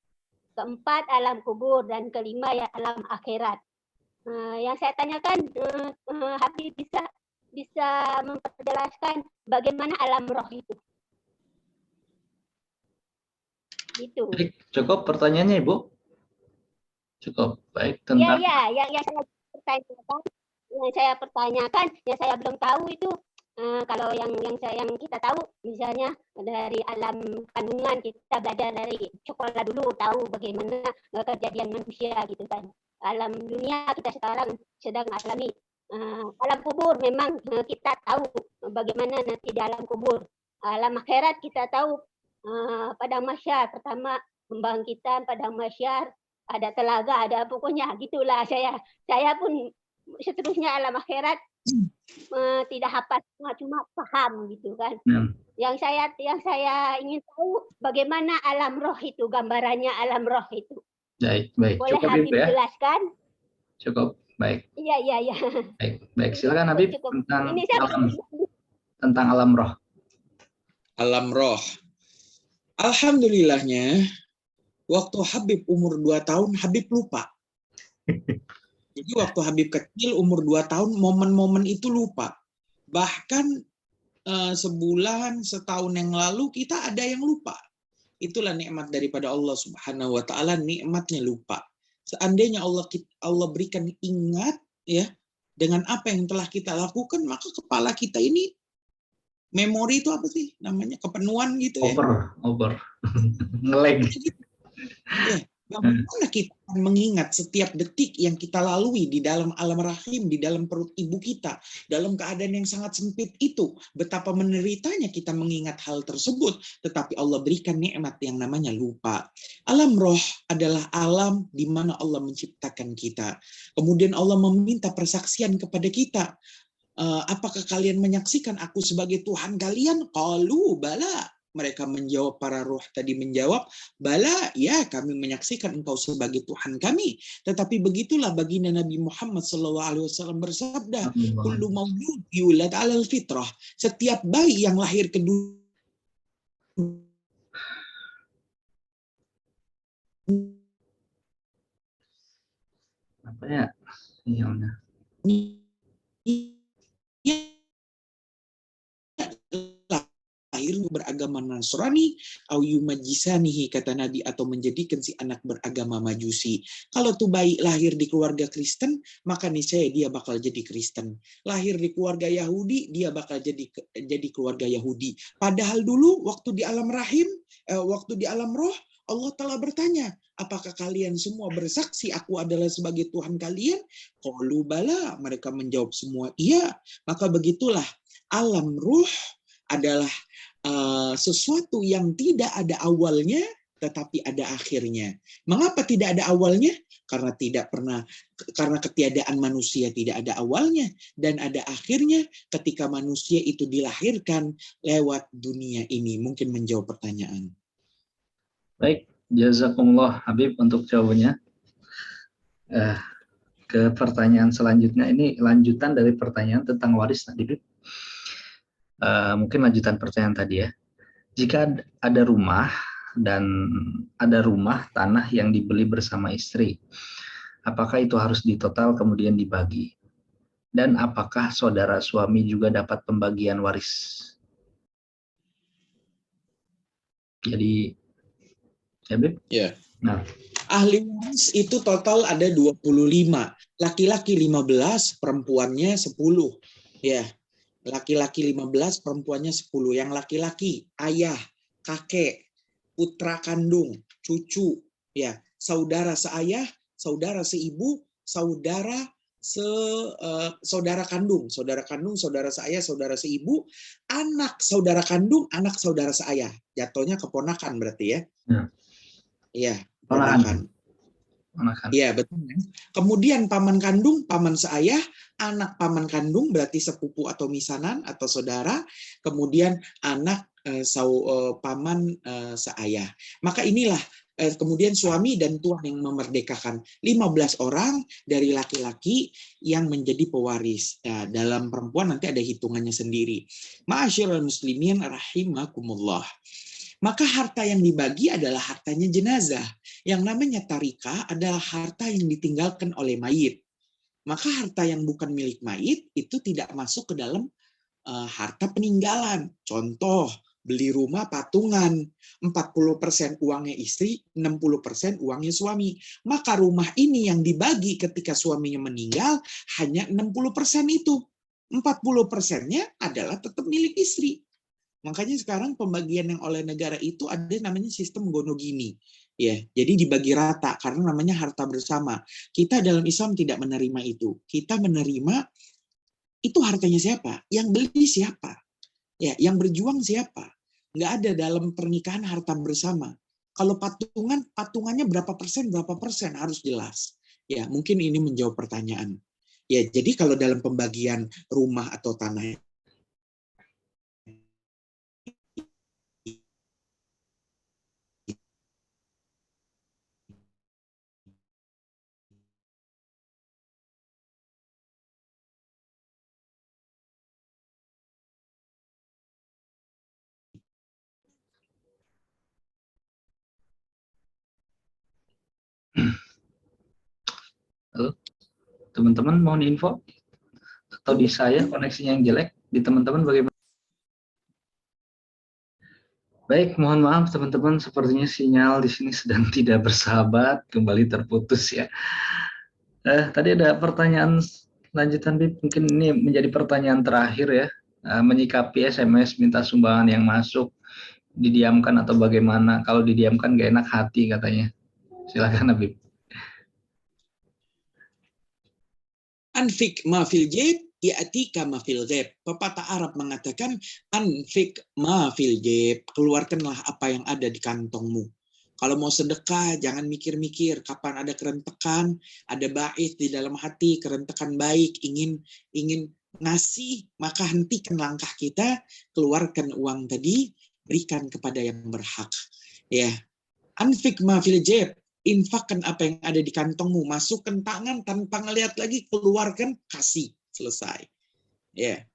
S3: Keempat alam kubur dan kelima ya alam akhirat. Yang saya tanyakan, Habib bisa memperjelaskan bagaimana alam roh itu? Gitu.
S1: Baik, cukup pertanyaannya Ibu? Cukup. Baik,
S3: Iya,
S1: tentang
S3: yang saya pertanyakan, yang saya belum tahu itu kalau yang kita tahu misalnya dari alam kandungan kita belajar dari sekolah dulu tahu bagaimana kejadian manusia gitu kan. Alam dunia kita sekarang sedang alami. Alam kubur memang kita tahu bagaimana nanti di alam kubur. Alam akhirat kita tahu padang mahsyar, pertama pembangkitan padang mahsyar, ada telaga, ada pokoknya gitulah. Saya pun seterusnya alam akhirat tidak hafal semua, cuma paham gitu kan. Yang saya ingin tahu bagaimana alam roh itu, gambarannya alam roh itu.
S1: Baik.
S3: Boleh
S1: Cukup
S3: Habib
S1: Ibu ya?
S3: jelaskan?
S1: Cukup. Baik.
S3: Iya.
S1: Baik. Silakan Habib tentang
S3: Ini saya
S1: tentang alam roh.
S2: Alam roh. Alhamdulillahnya, waktu Habib umur 2 tahun, Habib lupa. Jadi waktu Habib kecil umur 2 tahun, momen-momen itu lupa. Bahkan sebulan, setahun yang lalu kita ada yang lupa. Itulah nikmat daripada Allah Subhanahu wa taala, nikmatnya lupa. Seandainya Allah berikan ingat ya dengan apa yang telah kita lakukan, maka kepala kita ini memori itu apa sih namanya, kepenuhan gitu ya.
S1: Over. Ngelag.
S2: Ya, bagaimana kita akan mengingat setiap detik yang kita lalui di dalam alam rahim, di dalam perut ibu kita, dalam keadaan yang sangat sempit itu, betapa menderitanya kita mengingat hal tersebut, tetapi Allah berikan nikmat yang namanya lupa. Alam roh adalah alam di mana Allah menciptakan kita. Kemudian Allah meminta persaksian kepada kita. Apakah kalian menyaksikan aku sebagai Tuhan kalian? Qalu bala. Mereka menjawab, para roh tadi menjawab, bala, ya kami menyaksikan engkau sebagai Tuhan kami. Tetapi begitulah baginda Nabi Muhammad SAW bersabda, kullu maulud yulad 'alal fitrah. Setiap bayi yang lahir ke dunia
S1: apa ya? Sinyalnya.
S2: Lahir beragama Nasrani, au yumajisanihi, kata Nabi, atau menjadikan si anak beragama Majusi. Kalau tuh bayi lahir di keluarga Kristen, maka niscaya dia bakal jadi Kristen. Lahir di keluarga Yahudi, dia bakal jadi keluarga Yahudi. Padahal dulu waktu di alam rahim, waktu di alam roh, Allah telah bertanya, apakah kalian semua bersaksi aku adalah sebagai Tuhan kalian? Qalu bala, mereka menjawab semua iya. Maka begitulah alam ruh adalah sesuatu yang tidak ada awalnya tetapi ada akhirnya. Mengapa tidak ada awalnya? Karena ketiadaan manusia tidak ada awalnya dan ada akhirnya ketika manusia itu dilahirkan lewat dunia ini. Mungkin menjawab pertanyaan.
S1: Baik, jazakumullah Habib untuk jawabannya. Ke pertanyaan selanjutnya, ini lanjutan dari pertanyaan tentang waris tadi, Habib. Mungkin lanjutan pertanyaan tadi ya. Jika ada rumah dan ada rumah tanah yang dibeli bersama istri, apakah itu harus ditotal kemudian dibagi? Dan apakah saudara suami juga dapat pembagian waris? Jadi, ya Bib?
S2: Ya.
S1: Nah,
S2: ahli waris itu total ada 25. Laki-laki 15, perempuannya 10. Ya. Laki-laki 15, perempuannya 10. Yang laki-laki, ayah, kakek, putra kandung, cucu, ya, saudara seayah, saudara seibu, saudara kandung, saudara seayah, saudara seibu, anak saudara kandung, anak saudara seayah. Jatuhnya keponakan berarti ya. Iya, keponakan. Iya, betul. Kemudian paman kandung, paman seayah, anak paman kandung berarti sepupu atau misanan atau saudara. Kemudian anak paman seayah. Maka inilah kemudian suami dan tuan yang memerdekakan 15 orang dari laki-laki yang menjadi pewaris. Nah, dalam perempuan nanti ada hitungannya sendiri. Ma'asyiral muslimin rahimakumullah. Maka harta yang dibagi adalah hartanya jenazah. Yang namanya tarikah adalah harta yang ditinggalkan oleh mayit. Maka harta yang bukan milik mayit itu tidak masuk ke dalam harta peninggalan. Contoh, beli rumah patungan, 40% uangnya istri, 60% uangnya suami. Maka rumah ini yang dibagi ketika suaminya meninggal hanya 60% itu. 40%-nya adalah tetap milik istri. Makanya sekarang pembagian yang oleh negara itu ada namanya sistem gonogini. Ya, jadi dibagi rata karena namanya harta bersama. Kita dalam Islam tidak menerima itu. Kita menerima itu hartanya siapa? Yang beli siapa? Ya, yang berjuang siapa? Nggak ada dalam pernikahan harta bersama. Kalau patungan, patungannya berapa persen harus jelas. Ya, mungkin ini menjawab pertanyaan. Ya, jadi kalau dalam pembagian rumah atau tanah
S1: Halo, teman-teman mohon info atau di saya koneksinya yang jelek, di teman-teman bagaimana? Baik, mohon maaf teman-teman, sepertinya sinyal di sini sedang tidak bersahabat, kembali terputus ya. Tadi ada pertanyaan lanjutan, Bib. Mungkin ini menjadi pertanyaan terakhir ya. Menyikapi SMS minta sumbangan yang masuk, didiamkan atau bagaimana? Kalau didiamkan gak enak hati katanya. Silakan, Habib.
S2: Anfik ma fil jaib ya'tika ma fil ghaib. Pepatah Arab mengatakan anfik ma fil jaib, keluarkanlah apa yang ada di kantongmu. Kalau mau sedekah jangan mikir-mikir kapan ada kerentekan, ada bait di dalam hati, kerentekan baik, ingin ngasih, maka hentikan langkah kita, keluarkan uang tadi, berikan kepada yang berhak. Ya. Anfik ma fil jaib, infakkan apa yang ada di kantongmu, masukkan tangan tanpa ngelihat lagi, keluarkan, kasih, selesai. Ya,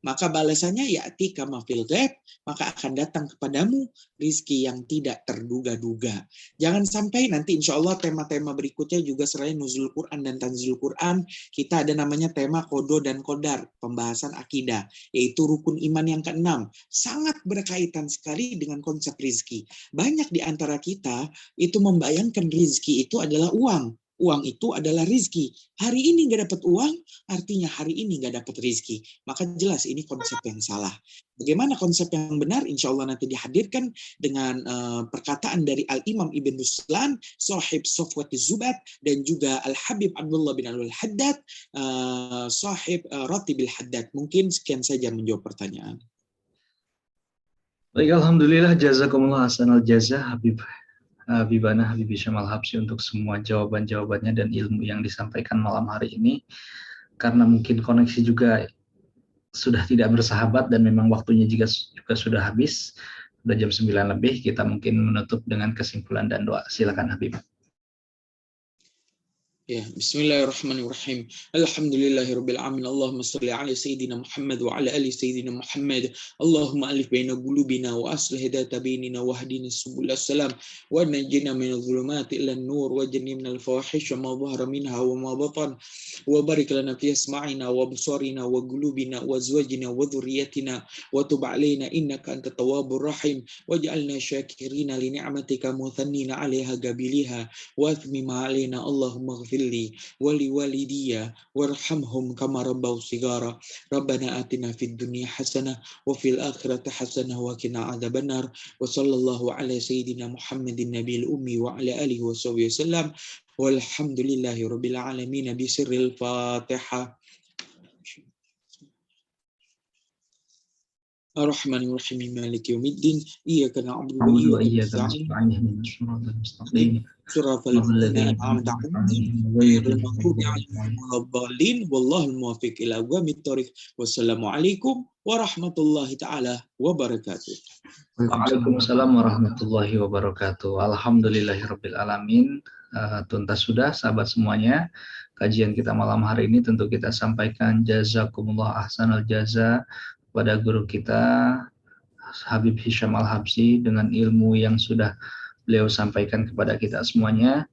S2: maka balasannya ya'ti kama fil ghaib, maka akan datang kepadamu rizki yang tidak terduga-duga. Jangan sampai nanti insya Allah tema-tema berikutnya juga selain nuzul Quran dan tanzil Quran, kita ada namanya tema kodo dan kodar, pembahasan akidah, yaitu rukun iman yang ke-6. Sangat berkaitan sekali dengan konsep rizki. Banyak di antara kita itu membayangkan rizki itu adalah uang. Uang itu adalah rizki. Hari ini nggak dapat uang, artinya hari ini nggak dapat rizki. Maka jelas ini konsep yang salah. Bagaimana konsep yang benar? Insya Allah nanti dihadirkan dengan perkataan dari Al-Imam Ibn Ruslan, sahib Sofwat Zubat, dan juga Al-Habib Abdullah bin Al-Haddad, sahib Ratibil Haddad. Mungkin sekian saja menjawab pertanyaan.
S1: Baik, alhamdulillah, jazakumullah hasanal jazah Habib Habibana Habib Syamal Habsyi untuk semua jawaban-jawabannya dan ilmu yang disampaikan malam hari ini. Karena mungkin koneksi juga sudah tidak bersahabat dan memang waktunya juga sudah habis, sudah jam 9 lebih, kita mungkin menutup dengan kesimpulan dan doa. Silakan Habib.
S2: Ya, bismillahirrahmanirrahim. Alhamdulillahirabbil alamin. Allahumma shalli ala sayyidina Muhammad wa ala ali sayyidina Muhammad. Allahumma alif baina qulubina wa aslih dhata bainina wa hdina subul salam wa najjina minadh dhulumati ila an-nur wa jannibna al-fawahisha ma dhahara minha wa ma batan wa barik lana fi asma'ina wa absarina wa qulubina wa azwajina wa dhurriyyatina wa tub alaina innaka antat tawwabur rahim waj'alna syakirina li ni'matika muthannina 'alaiha gabiliha wa athmima alaina Allahumma li wali walidiya warhamhum kama rabbaw sigara. Rabbana atina fid dunya hasanah wa fil akhirati hasanah wa qina adzabannar. Wa sallallahu ala sayyidina Muhammadin nabiyil ummi wa ala alihi wa sahbihi wasallam. Walhamdulillahi rabbil alamin bi sirril Fatihah. Ar-Rahmanir-Rahim Maliki Yaumiddin. Iyyaka na'budu wa
S1: Na'budu wa
S2: iyyaka
S1: iyyaka
S2: nasta'in.
S1: nasta'in ihdinas siratal mustaqim.
S2: Suratul ladzina an'amta 'alaihim ghairil maghdubi 'alaihim waladdallin. Wallahul muwaffiq ila aqwamit thoriq. Wassalamualaikum warahmatullahi taala wabarakatuh.
S1: Waalaikumsalam warahmatullahi wabarakatuh. Alhamdulillahirabbil alamin. Tuntas sudah sahabat semuanya. Kajian kita malam hari ini tentu kita sampaikan jazakumullah ahsanal jaza kepada guru kita Habib Hisham Al-Habsyi dengan ilmu yang sudah beliau sampaikan kepada kita semuanya.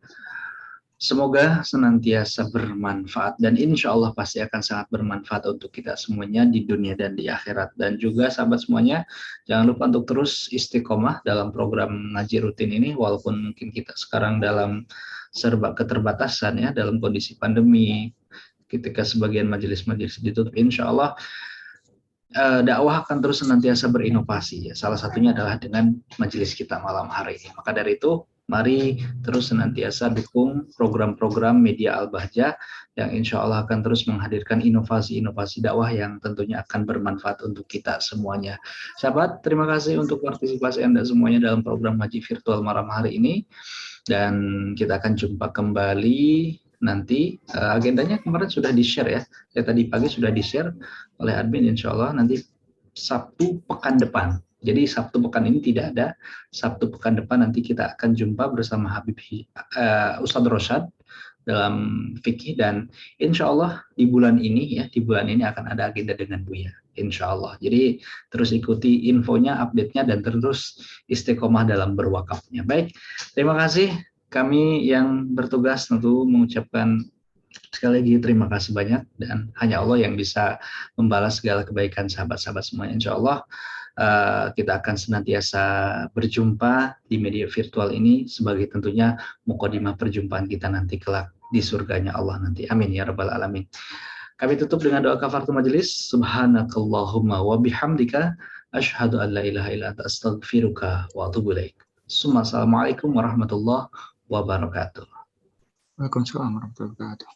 S1: Semoga senantiasa bermanfaat dan insya Allah pasti akan sangat bermanfaat untuk kita semuanya di dunia dan di akhirat. Dan juga sahabat semuanya, jangan lupa untuk terus istiqomah dalam program ngaji rutin ini, walaupun mungkin kita sekarang dalam serba keterbatasan ya, dalam kondisi pandemi, ketika sebagian majelis-majelis ditutup, insya Allah dakwah akan terus senantiasa berinovasi ya. Salah satunya adalah dengan majelis kita malam hari ini. Maka dari itu mari terus senantiasa dukung program-program media Al-Bahjah yang insya Allah akan terus menghadirkan inovasi-inovasi dakwah yang tentunya akan bermanfaat untuk kita semuanya. Sahabat, terima kasih untuk partisipasi Anda semuanya dalam program Ngaji Virtual malam hari ini. Dan kita akan jumpa kembali nanti. Agendanya kemarin sudah di-share ya. Tadi pagi sudah di-share oleh admin, insya Allah nanti Sabtu pekan depan. Jadi Sabtu pekan ini tidak ada. Sabtu pekan depan nanti kita akan jumpa bersama Habib Ustadz Rosyad dalam fikih, dan insya Allah di bulan ini akan ada agenda dengan Buya, insya Allah. Jadi terus ikuti infonya, update-nya, dan terus istiqomah dalam berwakafnya. Baik, terima kasih. Kami yang bertugas tentu mengucapkan sekali lagi terima kasih banyak, dan hanya Allah yang bisa membalas segala kebaikan sahabat-sahabat semuanya. Insya Allah kita akan senantiasa berjumpa di media virtual ini sebagai tentunya mukadimah perjumpaan kita nanti kelak di surganya Allah nanti. Amin ya rabbal alamin. Kami tutup dengan doa kafaratul majelis. Subhanakallahumma wa bihamdika asyhadu an la ilaha illa anta astaghfiruka wa atubu ilaik. Assalamualaikum warahmatullahi wabarakatuh.
S4: Waalaikumsalam warahmatullahi wabarakatuh.